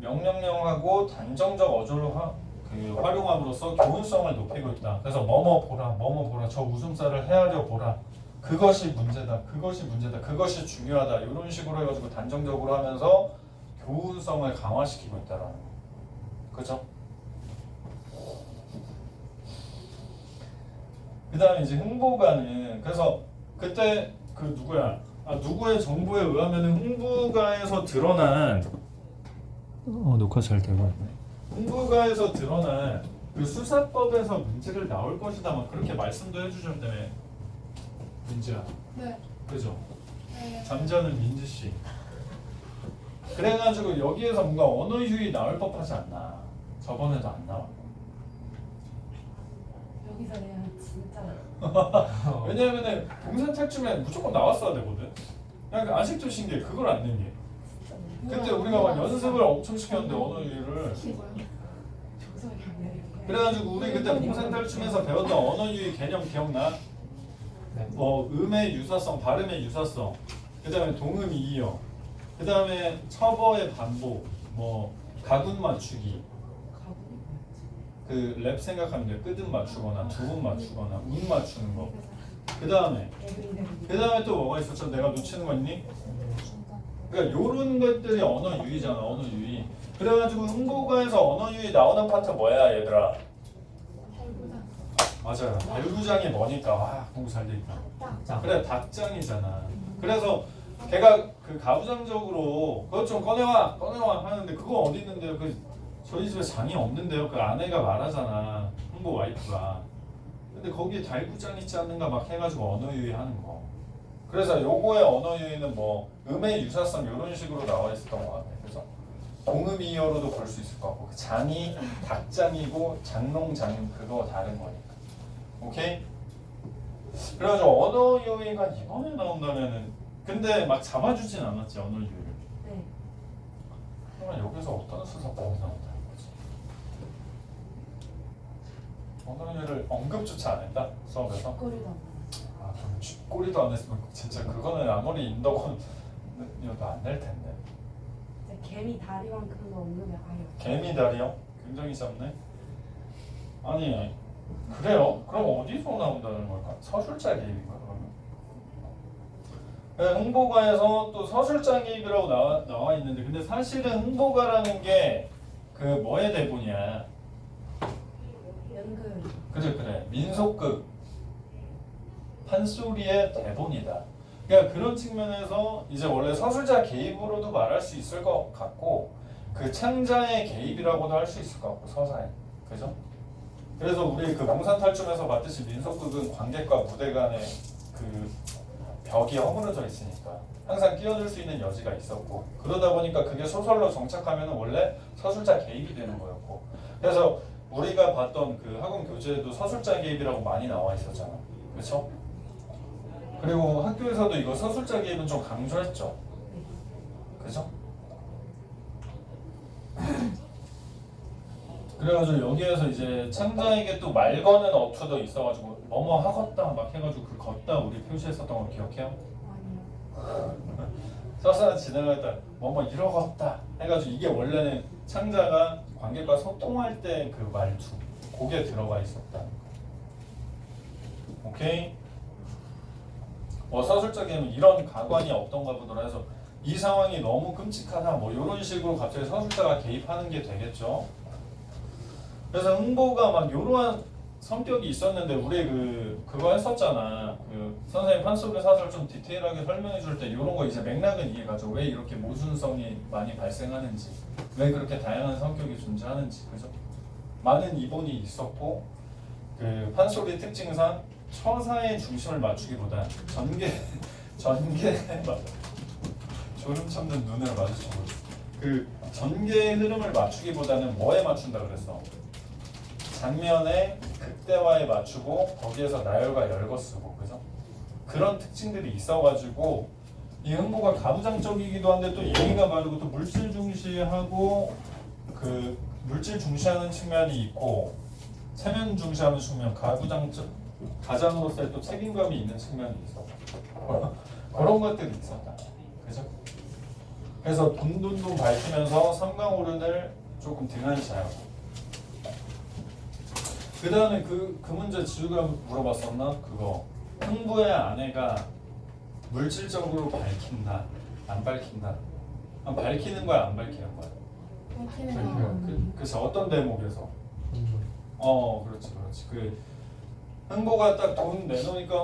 명령형하고 단정적 어조를 활용함으로써 교훈성을 높이고 있다. 그래서 뭐뭐 보라, 저 웃음살을 헤아려 보라. 그것이 문제다. 그것이 문제다. 그것이 중요하다. 이런 식으로 해가지고 단정적으로 하면서 교훈성을 강화시키고 있다라는 거. 그죠? 그 다음에 이제 흥보가는 그래서 그때 그 누구야 누구의 정보에 의하면 흥부가에서 드러난 녹화 잘 되고 있네. 흥부가에서 드러난 그 수사법에서 문제를 나올 것이다 막 그렇게 말씀도 해주셨다며 민지야. 네. 그죠? 네. 잠자는 민지 씨. 그래가지고 여기에서 뭔가 언어 유희 나올 법하지 않나. 저번에도 안 나왔고. 여기서 내가 진짜 왜냐면은 동산 탈춤에 무조건 나왔어야 되거든. 그러니까 아직도 신기해. 그걸 안 낸 게. 그때 우리가 막 연습을 엄청 시켰는데 언어 유희를. 그래가지고 우리 그때 동산 탈춤에서 배웠던 언어 유희 개념 기억나? 뭐 음의 유사성, 발음의 유사성. 그다음에 동음 이어. 그다음에 처버의 반복. 뭐 가군 맞추기. 그 랩 생각하면 돼. 끄듬 맞추거나 두음 맞추거나 운 맞추는 거. 그다음에 또 뭐가 있었죠? 내가 놓치는 거 있니? 그러니까 요런 것들이 언어 유희잖아. 언어 유희. 그래가지고 흥보가에서 언어 유희 나오는 파트 뭐야 얘들아? 맞아요. 발구장이 뭐니까 와 공부 잘 돼 있다. 그래 닭장이잖아. 그래서 걔가 그 가부장적으로 그것 좀 꺼내와 하는데 그거 어디 있는데요? 그 저희 집에 장이 없는데요. 그 아내가 말하잖아. 흥보 와이프가. 근데 거기에 달구장 있지 않는가 막 해가지고 언어 유희 하는 거. 그래서 요거의 언어 유희는 뭐 음의 유사성 이런 식으로 나와 있었던 것 같아. 그래서 동음 이어로도 볼 수 있을 것 같고 그 장이 닭장이고 장롱장 그거 다른 거니까. 오케이? 그래가지고 언어 유희가 이번에 나온다면은 근데 막 잡아주진 않았지 언어 유희를. 네. 그러면 여기서 어떤 수사법이 나온다는 거지? 언어 유희를 언급조차 안 했다 수업에서. 꼬리도 안 아 그럼 쥐꼬리도 안 했으면 진짜 그거는 아무리 인덕원이어도 안 될 텐데. 나왔어요. 개미 다리만큼도 언급이 아예 없어요. 개미 다리요? 굉장히 짧네. 아니 그래요? 그럼 어디서 나온다는 걸까? 서술자 개입인가 그러면? 흥보가에서 또 서술자 개입이라고 나와 있는데 근데 사실은 흥보가라는 게 그 뭐의 대본이야? 연극. 그래 민속극 판소리의 대본이다. 그러니까 그런 측면에서 이제 원래 서술자 개입으로도 말할 수 있을 것 같고 그 창자의 개입이라고도 할 수 있을 것 같고 서사에 그죠? 그래서 우리 그 봉산탈춤에서 봤듯이 민속극은 관객과 무대 간의 그 벽이 허물어져 있으니까 항상 끼어들 수 있는 여지가 있었고 그러다 보니까 그게 소설로 정착하면 원래 서술자 개입이 되는 거였고 그래서 우리가 봤던 그 학원 교재에도 서술자 개입이라고 많이 나와 있었잖아. 그렇죠? 그리고 학교에서도 이거 서술자 개입은 좀 강조했죠. 그죠? 그래가지고 여기에서 이제 창자에게 또 말 거는 어투도 있어가지고 뭐뭐 하겄다 막 해가지고 그 걷다 우리 표시했었던 거 기억해요? 아니요. 서사는 진행할 때 뭐뭐 이러겄다 해가지고 이게 원래는 창자가 관객과 소통할 때 그 말투 그게 들어가 있었다. 오케이? 뭐 서술적인 이런 가관이 없던가 보더라 해서 이 상황이 너무 끔찍하다 뭐 이런 식으로 갑자기 서술자가 개입하는 게 되겠죠. 그래서 흥보가 막 이러한 성격이 있었는데 우리 그거 했었잖아. 그 선생님 판소리 사설 좀 디테일하게 설명해 줄 때 이런 거 이제 맥락은 이해가죠. 왜 이렇게 모순성이 많이 발생하는지, 왜 그렇게 다양한 성격이 존재하는지, 그죠? 많은 이본이 있었고 그 판소리 특징상 처사의 중심을 맞추기보다 전개 막 졸음 참는 눈을 마주치고 그 전개의 흐름을 맞추기보다는 뭐에 맞춘다 그랬어? 장면의 극대화에 맞추고 거기에서 나열과 열거 쓰고 그죠? 그런 특징들이 있어가지고 이 흥보가 가부장적이기도 한데 또 예의가 바르고 또 물질 중시하고 그 물질 중시하는 측면이 있고 체면 중시하는 측면 가장으로서의 또 책임감이 있는 측면이 있어. 그런 것들이 있었다. 그죠? 그래서 돈돈돈 밝히면서 삼강오른을 조금 등한시하고 그 다음에 그 문제 지우가 물어봤었나? 그거 흥부의 아내가 물질적으로 밝힌다 안 밝힌다 밝히는 거야 안 밝히는 거야? 그래서 어떤 대목에서? 그렇지 그 흥보가 딱 돈 내놓으니까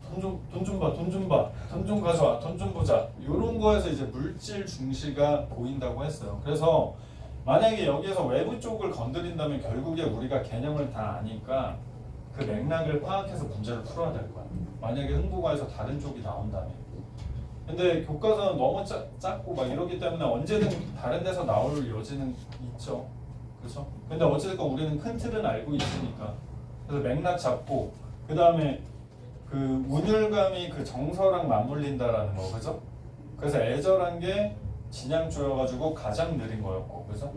돈 좀 봐, 돈 좀 봐, 돈 좀 가져와, 돈 좀 보자. 이런 거에서 이제 물질 중시가 보인다고 했어요. 그래서 만약에 여기에서 외부 쪽을 건드린다면 결국에 우리가 개념을 다 아니까 그 맥락을 파악해서 문제를 풀어야 될 거야. 만약에 흥부가에서 다른 쪽이 나온다면. 근데 교과서는 너무 작고 막 이러기 때문에 언제든 다른 데서 나올 여지는 있죠. 그렇죠? 근데 어쨌든 우리는 큰 틀은 알고 있으니까. 그래서 맥락 잡고 그 다음에 그 운율감이 그 정서랑 맞물린다라는 거, 그죠? 그래서 애절한 게 진양조여가지고 가장 느린 거였고, 그죠?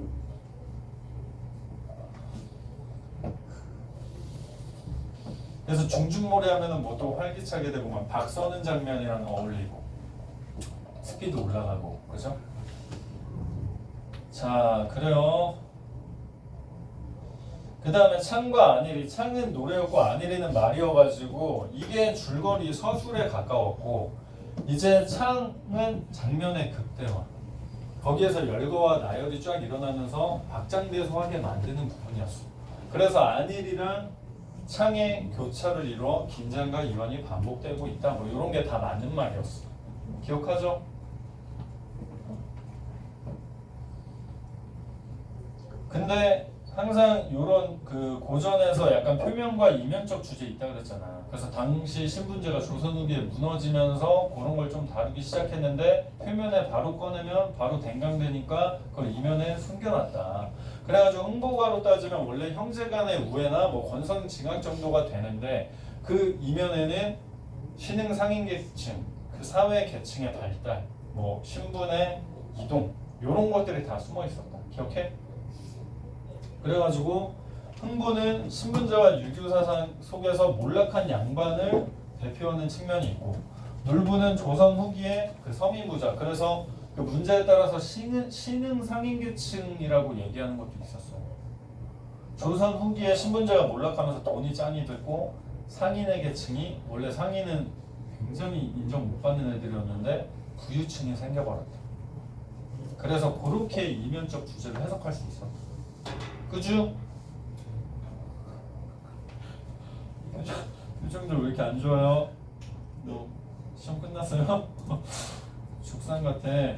그래서 중중모래 하면은 뭐 또 활기차게 되고 막 박 서는 장면이랑 어울리고 스피드 올라가고, 그죠? 자, 그래요. 그 다음에 창과 안일이, 창은 노래였고 안일이는 말이어가지고 이게 줄거리 서술에 가까웠고, 이제 창은 장면의 극대화, 거기에서 열거와 나열이 쫙 일어나면서 박장대소하게 만드는 부분이었어. 그래서 안일이랑 창의 교차를 이루어 긴장과 이완이 반복되고 있다, 뭐 이런 게 다 맞는 말이었어. 기억하죠? 근데 항상 이런 그 고전에서 약간 표면과 이면적 주제 있다 그랬잖아. 그래서 당시 신분제가 조선 후기에 무너지면서 그런 걸 좀 다루기 시작했는데 표면에 바로 꺼내면 바로 댕강되니까 그걸 이면에 숨겨놨다. 그래가지고 흥보가로 따지면 원래 형제간의 우애나 뭐 권선징악 정도가 되는데 그 이면에는 신흥 상인계층, 그 사회 계층의 발달, 뭐 신분의 이동 이런 것들이 다 숨어 있었다. 기억해? 그래가지고 흥부는 신분제와 유교 사상 속에서 몰락한 양반을 대표하는 측면이 있고, 놀부는 조선 후기의 그 서민부자, 그래서 그 문제에 따라서 신흥 상인계층이라고 얘기하는 것도 있었어요. 조선 후기에 신분제가 몰락하면서 돈이 짱이 들고 상인의 계층이, 원래 상인은 굉장히 인정 못 받는 애들이었는데 부유층이 생겨버렸다. 그래서 그렇게 이면적 주제를 해석할 수 있었다. 그죠? 표정들 왜 이렇게 안 좋아요? 너 시험 끝났어요? 죽상 같아. 아니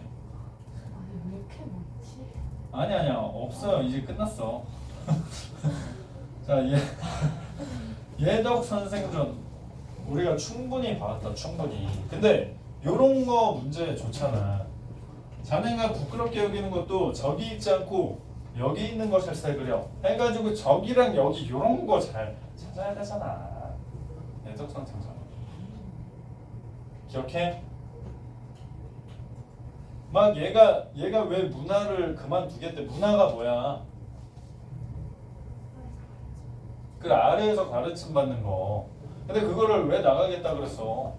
왜 이렇게 많지? 아니야 없어요. 이제 끝났어. 자, 예덕 선생전 우리가 충분히 봤다. 충분히. 근데 요런 거 문제 좋잖아. 자네가 부끄럽게 여기는 것도 저기 있지 않고 여기 있는 것일세 그려 해가지고 저기랑 여기 요런 거 잘 찾아야 되잖아. 예덕 선생전 기억해? 막 얘가 왜 문화를 그만두겠대. 문화가 뭐야? 그 아래에서 가르침 받는 거. 근데 그거를 왜 나가겠다 그랬어?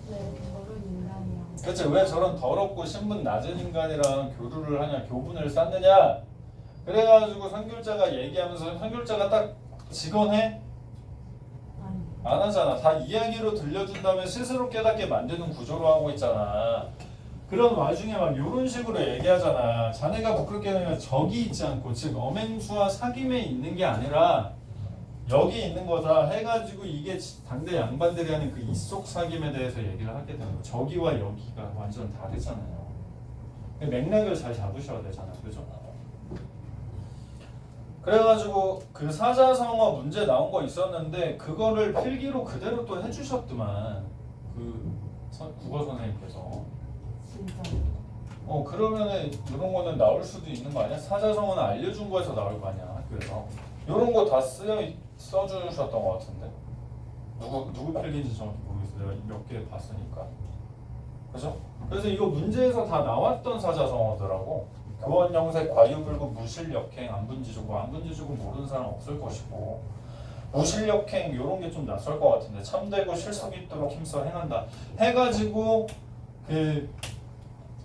네, 저런 인간이야. 그치? 왜 저런 더럽고 신분 낮은 인간이랑 교류를 하냐, 교분을 쌓느냐? 그래가지고 선교자가 얘기하면서 선교자가 딱 직언해? 아니. 안 하잖아. 다 이야기로 들려준 다음에 스스로 깨닫게 만드는 구조로 하고 있잖아. 그런 와중에 막 이런 식으로 얘기하잖아. 자네가 부끄럽게 하면 저기 있지 않고, 즉 엄행수와 사귐에 있는 게 아니라 여기 있는 거다 해가지고 이게 당대 양반들이 하는 그 이속 사귐에 대해서 얘기를 하게 되는 거. 저기와 여기가 완전 다르잖아요. 맥락을 잘 잡으셔야 되잖아. 그죠? 그래가지고 그 사자성어 문제 나온 거 있었는데 그거를 필기로 그대로 또 해주셨더만 그 국어 선생님께서. 진짜. 그러면은 이런 거는 나올 수도 있는 거 아니야? 사자성어는 알려준 거에서 나올 거 아니야. 그래서 이런 거 다 써주셨던 거 같은데 누구 필기인지 정확히 모르겠어요. 내가 몇 개 봤으니까. 그죠? 그래서 이거 문제에서 다 나왔던 사자성어더라고. 교원영색, 과유불급, 무실역행, 안분지주고. 안분지주고 모르는 사람 없을 것이고, 무실역행 이런 게 좀 낯설 것 같은데, 참되고 실속 있도록 힘써 행한다 해가지고 그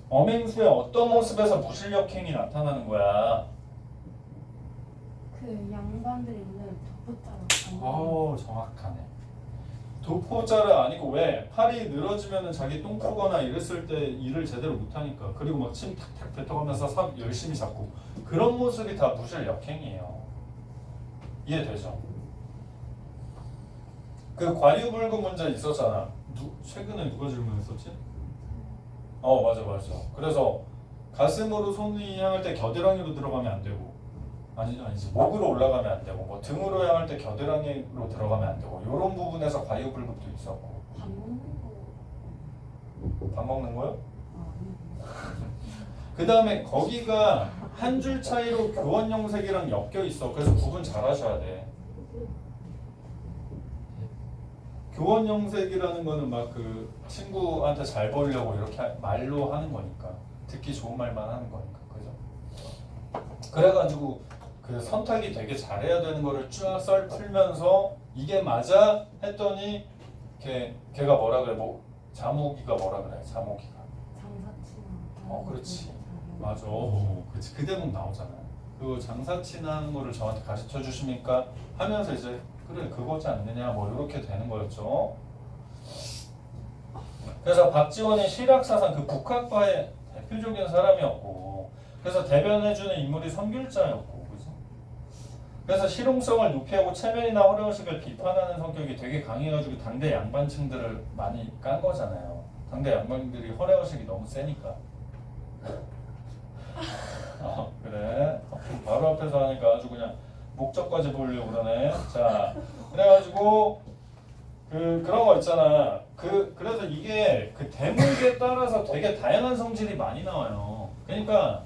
엄행수의 어떤 모습에서 무실역행이 나타나는 거야. 그 양반들 있는 덕후자랑. 정확하네. 도포자를 아니고, 왜? 팔이 늘어지면은 자기 똥 푸거나 이랬을 때 일을 제대로 못하니까. 그리고 막 침 탁탁 뱉어가면서 삽 열심히 잡고, 그런 모습이 다 무실역행이에요. 이해되죠? 그 과유불급 문제 있었잖아. 최근에 누가 질문했었지? 맞아. 그래서 가슴으로 손이 향할 때 겨드랑이로 들어가면 안 되고 아니지 목으로 올라가면 안 되고 뭐 등으로 향할 때 겨드랑이로 들어가면 안 되고 이런 부분에서 과유불급도 있었고. 밥 먹는 거. 밥 먹는 거요? 아니. 그 다음에 거기가 한 줄 차이로 교원영색이랑 엮여 있어. 그래서 구분 잘 하셔야 돼. 교원영색이라는 거는 막 그 친구한테 잘 보이려고 이렇게 말로 하는 거니까 듣기 좋은 말만 하는 거니까 그죠? 그래가지고 그 선택이 되게 잘해야 되는 거를 쭉 썰 풀면서 이게 맞아 했더니 걔가 뭐라 그래 뭐 자모기가 뭐라 그래 자모기가 장사치나. 그렇지. 맞아. 그렇지. 그 대목 나오잖아. 그 장사치나 하는 거를 저한테 가르쳐 주십니까? 하면서 이제 그래 그거지 않느냐 뭐 이렇게 되는 거였죠. 그래서 박지원이 실학사상 그 북학파의 대표적인 사람이었고 그래서 대변해주는 인물이 선귤자였고 그죠? 그래서 실용성을 높이하고 체면이나 허례허식을 비판하는 성격이 되게 강해가지고 당대 양반층들을 많이 깐 거잖아요. 당대 양반들이 허례허식이 너무 세니까. 그래. 바로 앞에서 하니까 아주 그냥 목적까지 보려고 그러네. 자, 그래가지고 그런 거 있잖아. 그래서 이게 그 대목에 따라서 되게 다양한 성질이 많이 나와요. 그러니까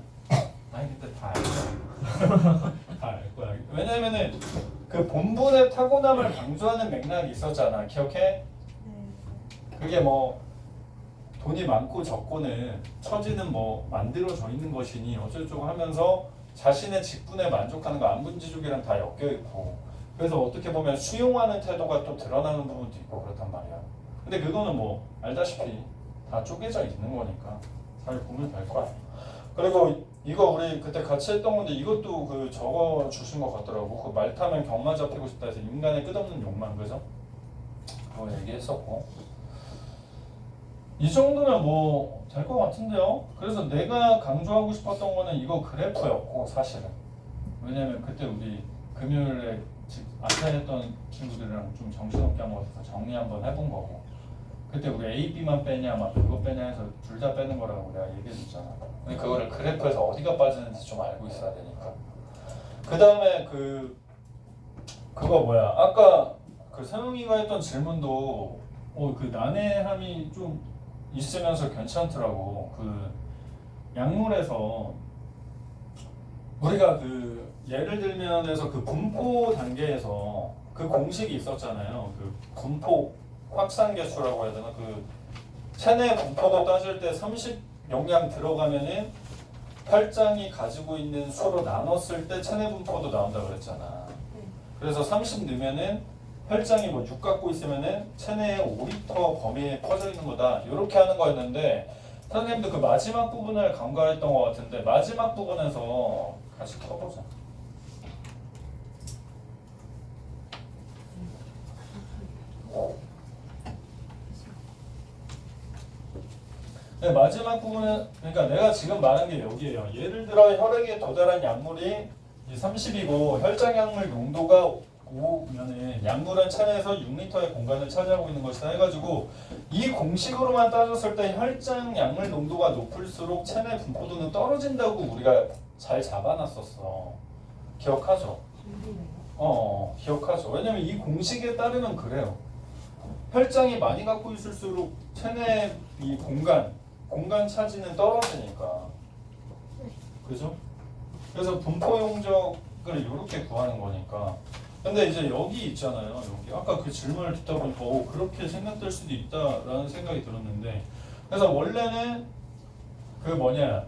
아니 그때 다 알 거야. 다 알 거야. 왜냐면은 그 본분의 타고남을 강조하는 맥락이 있었잖아. 기억해? 네. 그게 뭐 돈이 많고 적고는 처지는 뭐 만들어져 있는 것이니 어쩌고저쩌고 하면서 자신의 직분에 만족하는 거 안분지족이랑 다 엮여 있고 그래서 어떻게 보면 수용하는 태도가 또 드러나는 부분도 있고 그렇단 말이야. 근데 그거는 뭐 알다시피 다 쪼개져 있는 거니까 잘 보면 될 거야. 그리고 이거 우리 그때 같이 했던 건데 이것도 그 적어 주신 것 같더라고. 그 말 타면 경마 잡히고 싶다 해서 인간의 끝없는 욕망 그죠? 그거 얘기했었고 이 정도면 뭐 될 것 같은데요. 그래서 내가 강조하고 싶었던 거는 이거 그래프였고 사실은 왜냐면 그때 우리 금요일에 앞에 했던 친구들이랑 좀 정신없게 한 것 같아서 정리 한번 해본 거고 그때 우리 A, B만 빼냐 막 그거 빼냐 해서 둘 다 빼는 거라고 내가 얘기해 줬잖아. 근데 그거를 그래프에서 어디가 빠지는지 좀 알고 있어야 되니까 그 다음에 그거 뭐야 아까 그 세웅이가 했던 질문도 그 난해함이 좀 있으면서 괜찮더라고. 그 약물에서 우리가 그 예를 들면 해서 그 분포 단계에서 그 공식이 있었잖아요. 그 분포 확산계수라고 해야 되나? 그 체내 분포도 따질 때 30 용량 들어가면은 혈장이 가지고 있는 수로 나눴을 때 체내 분포도 나온다 그랬잖아. 그래서 30 넣으면은 혈장이 뭐 6 갖고 있으면은 체내에 5리터 범위에 퍼져 있는 거다. 이렇게 하는 거였는데 선생님도 그 마지막 부분을 간과했던 것 같은데 마지막 부분에서 같이 켜보자. 네, 마지막 부분은 그러니까 내가 지금 말한 게 여기에요. 예를 들어 혈액에 도달한 약물이 30이고 혈장 약물 농도가 5면은 약물은 체내에서 6리터의 공간을 차지하고 있는 것이다 해가지고 이 공식으로만 따졌을 때 혈장 약물 농도가 높을수록 체내 분포도는 떨어진다고 우리가 잘 잡아놨었어. 기억하죠? 기억하죠. 왜냐면 이 공식에 따르면 그래요. 혈장이 많이 갖고 있을수록 체내 이 공간 차지는 떨어지니까. 그죠? 그래서 분포 용적을 이렇게 구하는 거니까. 근데 이제 여기 있잖아요. 여기 아까 그 질문을 듣다 보니까 그렇게 생각될 수도 있다라는 생각이 들었는데 그래서 원래는 그 뭐냐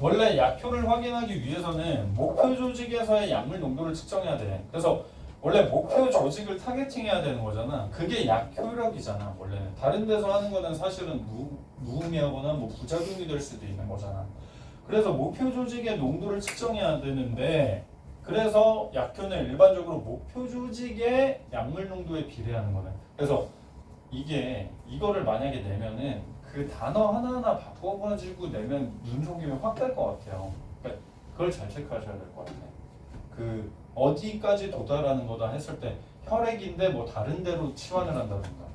원래 약효를 확인하기 위해서는 목표 조직에서의 약물 농도를 측정해야 돼. 그래서 원래 목표 조직을 타겟팅해야 되는 거잖아. 그게 약효력이잖아. 원래는 다른 데서 하는 거는 사실은 무의미하거나 뭐 부작용이 될 수도 있는 거잖아. 그래서 목표 조직의 농도를 측정해야 되는데 그래서 약효는 일반적으로 목표 조직의 약물 농도에 비례하는 거네. 그래서 이거를 만약에 내면은 그 단어 하나하나 바꿔가지고 내면 눈 속임이 확 될 것 같아요. 그러니까 그걸 잘 체크하셔야 될 것 같아. 그 어디까지 도달하는 거다 했을 때 혈액인데 뭐 다른 데로 치환을 한다든가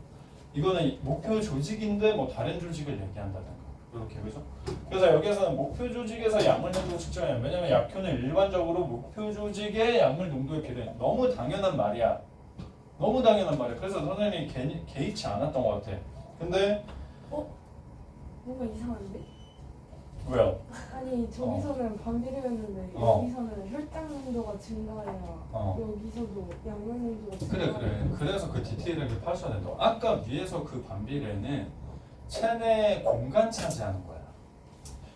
이거는 목표 조직인데 뭐 다른 조직을 얘기한다든가 이렇게 그죠? 그래서 여기에서는 목표 조직에서 약물 농도 측정해요. 왜냐면 약효는 일반적으로 목표 조직의 약물 농도에 비례해. 너무 당연한 말이야. 너무 당연한 말이야. 그래서 선생님이 개의치 않았던 것 같아. 근데 뭔가 이상한데? 왜요? 아니 저기서는 반비례였는데 어. 여기서는 혈당 농도가 증가해야 여기서도 약물 농도가 그래 증가해야 그래. 그래서 그 디테일하게 파셔야 된다. 아까 위에서 그 반비례는 체내 공간 차지하는 거야.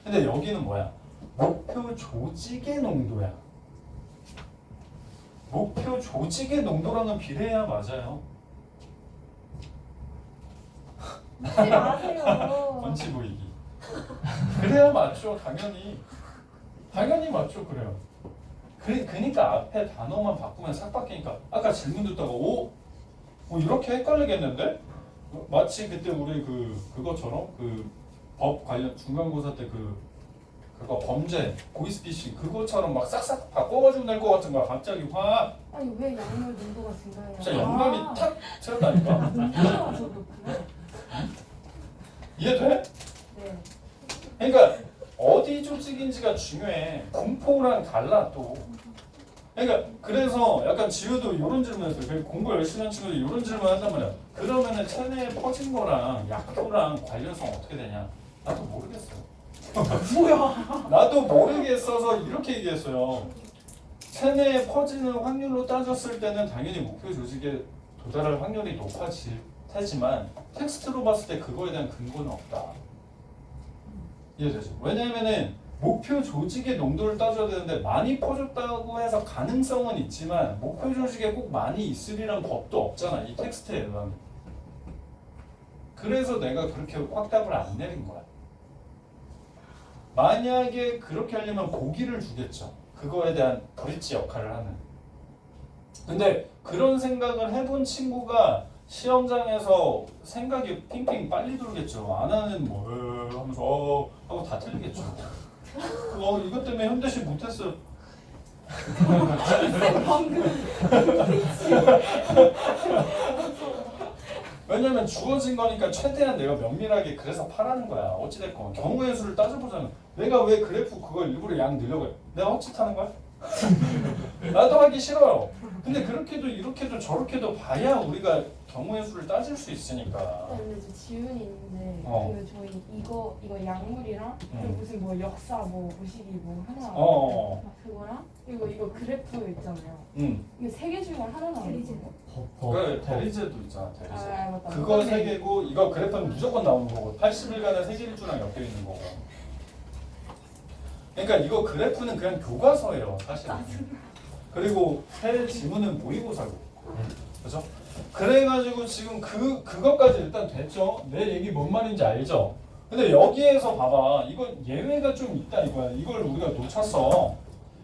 근데 여기는 뭐야? 목표 조직의 농도야. 목표 조직의 농도랑은 비례해야 맞아요. 믿지 마세요. 번치 보이기. 그래야 맞죠. 당연히 맞죠. 그래요. 그러니까 앞에 단어만 바꾸면 싹 바뀌니까 아까 질문 듣다가 뭐 이렇게 헷갈리겠는데? 마치 그때 우리 그것처럼 그 법 관련 중간고사 때 그거 범죄 보이스피싱 그것처럼 막 싹싹 바꿔가지고 낼 것 같은 거야. 갑자기 확 아니 왜 약물 농도가 증가해야 진짜 영감이 탁 튀었다니까. 궁금해서 그렇구나. 이해돼? 네. 그러니까 어디 조직인지가 중요해. 분포랑 달라 또. 그러니까 그래서 약간 지우도 이런 질문했어요. 공부 열심히 한 친구들이 이런 질문 한단 말이야. 그러면은 체내에 퍼진 거랑 약효랑 관련성 어떻게 되냐? 나도 모르겠어요. 뭐야? 나도 모르겠어서 이렇게 얘기했어요. 체내에 퍼지는 확률로 따졌을 때는 당연히 목표 조직에 도달할 확률이 높아질 테지만 텍스트로 봤을 때 그거에 대한 근거는 없다. 이해되죠? 왜냐면은 목표 조직의 농도를 따져야 되는데 많이 퍼졌다고 해서 가능성은 있지만 목표 조직에 꼭 많이 있으리란 법도 없잖아. 이 텍스트에 의하면. 그래서 내가 그렇게 확답을 안 내린 거야. 만약에 그렇게 하려면 보기를 주겠죠. 그거에 대한 브릿지 역할을 하는. 근데 그런 생각을 해본 친구가 시험장에서 생각이 핑핑 빨리 돌겠죠. 안 하는 뭐 하면서 하고 다 틀리겠죠. 이것 때문에 현대시 못했어요. 방금 왜냐면 주어진 거니까 최대한 내가 면밀하게 그래서 파라는 거야. 어찌됐건 경우의 수를 따져보자면 내가 왜 그래프 그걸 일부러 양 늘려고 해? 내가 헛짓하는 거야? 나도 하기 싫어요. 근데 그렇게도 이렇게도 저렇게도 봐야 우리가 경우의 수를 따질 수 있으니까. 근데 저 지훈이 있는데 그 저희 이거 약물이랑 그 무슨 뭐 역사 뭐 보시기 뭐 하나 그거랑 이거 그래프 있잖아요. 이거 세 개 중에 하나 나오는 거. 그래 대리제도 있잖아. 대리제. 아 맞다. 그거 세 개고 이거 그래프는 무조건 나오는 거고 80일간의 세계일주랑 엮여 있는 거고. 그러니까 이거 그래프는 그냥 교과서예요 사실은. 그리고 새 지문은 모의고사고. 그죠? 그래가지고 지금 그것까지 일단 됐죠? 내 얘기 뭔 말인지 알죠? 근데 여기에서 봐봐. 이건 예외가 좀 있다 이거야. 이걸 우리가 놓쳤어.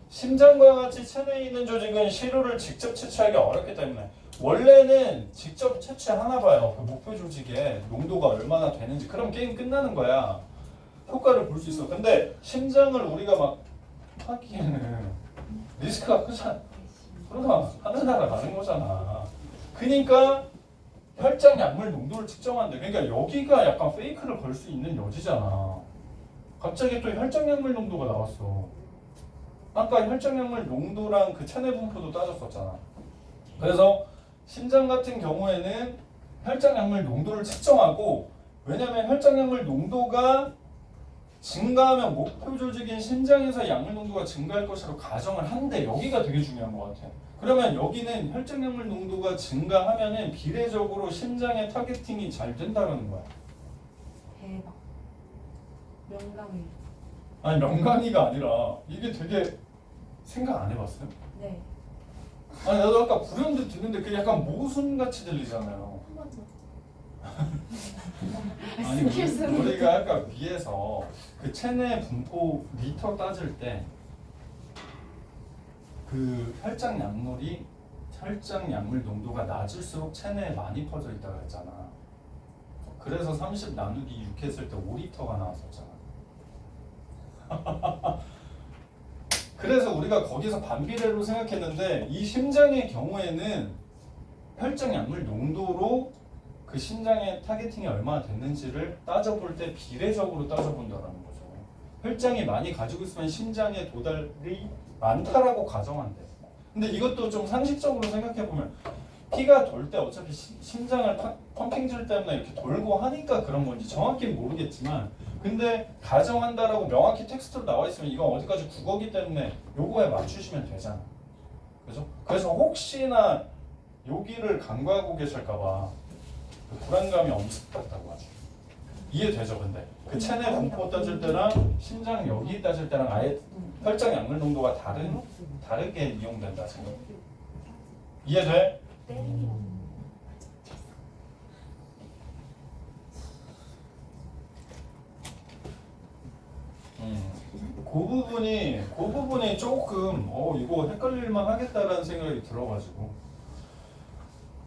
심장과 같이 체내에 있는 조직은 시료를 직접 채취하기 어렵기 때문에 원래는 직접 채취하나 봐요. 그 목표 조직의 농도가 얼마나 되는지. 그럼 게임 끝나는 거야. 효과를 볼 수 있어. 근데 심장을 우리가 막 하기에는 리스크가 크잖아. 그러나 하늘나라 가는 거잖아. 그러니까 혈장 약물 농도를 측정한대. 그러니까 여기가 약간 페이크를 걸 수 있는 여지잖아. 갑자기 또 혈장 약물 농도가 나왔어. 아까 혈장 약물 농도랑 그 체내 분포도 따졌었잖아. 그래서 심장 같은 경우에는 혈장 약물 농도를 측정하고 왜냐면 혈장 약물 농도가 증가하면 목표 조직인 심장에서 약물 농도가 증가할 것으로 가정을 하는데 여기가 되게 중요한 것 같아. 그러면 여기는 혈장 약물 농도가 증가하면은 비례적으로 심장의 타겟팅이 잘 된다는 거야. 대박. 명강이. 아니 명강의가 아니라 이게 되게 생각 안 해봤어요? 네. 아니 나도 아까 불현듯 듣는데 그게 약간 모순같이 들리잖아요. 한 번 더. 아니 우리가 아까 위에서 그 체내 분포 리터 따질 때 그 혈장 약물 농도가 낮을수록 체내에 많이 퍼져 있다고 했잖아. 그래서 30 나누기 6 했을 때 5리터가 나왔었잖아. 그래서 우리가 거기서 반비례로 생각했는데 이 심장의 경우에는 혈장 약물 농도로 그 심장의 타겟팅이 얼마나 됐는지를 따져볼 때 비례적으로 따져본다는 거죠. 혈장이 많이 가지고 있으면 심장의 도달이 많다라고 가정한대. 근데 이것도 좀 상식적으로 생각해보면 피가 돌 때 어차피 심장을 펌핑질 때문에 이렇게 돌고 하니까 그런 건지 정확히는 모르겠지만 근데 가정한다라고 명확히 텍스트로 나와 있으면 이건 어디까지 국어기 때문에 요거에 맞추시면 되잖아. 그죠? 그래서 혹시나 여기를 간과하고 계실까봐 그 불안감이 엄습같다고 하죠. 이해되죠? 근데 그 체내 분포 따질 때랑 심장 여기 따질 때랑 아예 혈장 약물 농도가 다르게 이용된다 지금. 이해돼? 그 부분이 조금 이거 헷갈릴만 하겠다라는 생각이 들어가지고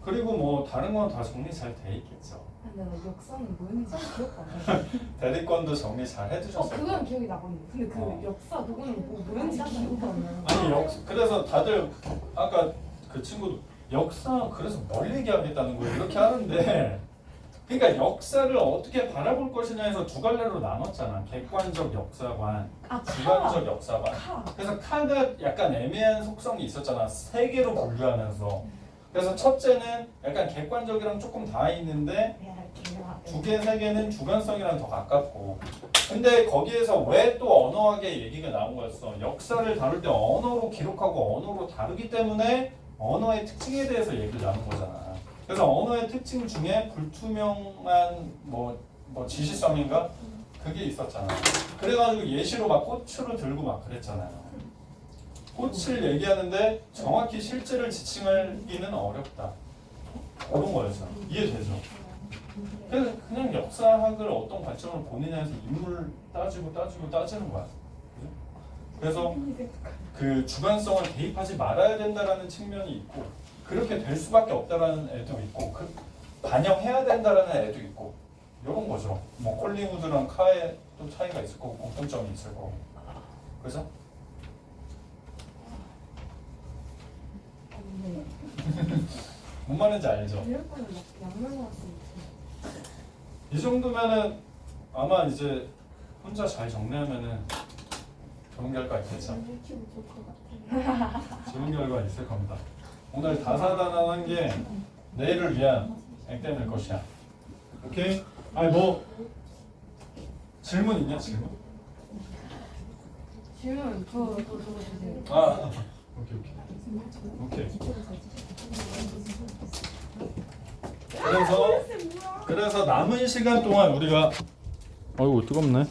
그리고 뭐 다른 건 다 정리 잘 돼 있겠죠. 근데 나 역사는 뭐였는지 기억도 안 나. 대리권도 정리 잘 해주셨어요. 그건 기억이 나거든요. 근데 그 역사 그거는 뭐였는지 기억도 안 나요. 아니 그래서 다들 아까 그 친구도 역사 그래서 뭘 얘기하겠다는 거예요 이렇게 하는데 그러니까 역사를 어떻게 바라볼 것이냐에서 두 갈래로 나눴잖아. 객관적 역사관, 주관적 역사관. 그래서 카가 약간 애매한 속성이 있었잖아. 세 개로 분류하면서. 그래서 첫째는 약간 객관적이랑 조금 닿아 있는데 두 개, 세 개는 주관성이랑 더 가깝고. 근데 거기에서 왜 또 언어학의 얘기가 나온 거였어? 역사를 다룰 때 언어로 기록하고 언어로 다루기 때문에 언어의 특징에 대해서 얘기를 나눈 거잖아. 그래서 언어의 특징 중에 불투명한 뭐 지시성인가? 그게 있었잖아. 그래가지고 예시로 막 꽃으로 들고 막 그랬잖아요. 꽃을 얘기하는데 정확히 실제를 지칭하기는 어렵다. 그런 거였어. 이해되죠? 그래서 그냥 역사학을 어떤 관점으로 보느냐에서 인물 따지는 거야. 그죠? 그래서 그 주관성을 대입하지 말아야 된다라는 측면이 있고 그렇게 될 수밖에 없다라는 애도 있고 반영해야 된다라는 애도 있고 이런 거죠. 뭐 콜링우드랑 카에 또 차이가 있을 거고 공통점이 있을 거고. 그래서 뭔 말인지 알죠? 이 정도면은 아마 이제 혼자 잘 정리하면은 좋은 결과 있겠죠. 좋은 결과 있을 겁니다. 오늘 다사다난한 게 내일을 위한 액땜일 것이야. 오케이? 아니 뭐 질문 있냐 질문? 질문 저 주세요. 아 오케이. 그래서 남은 시간 동안 우리가 어이구 뜨겁네.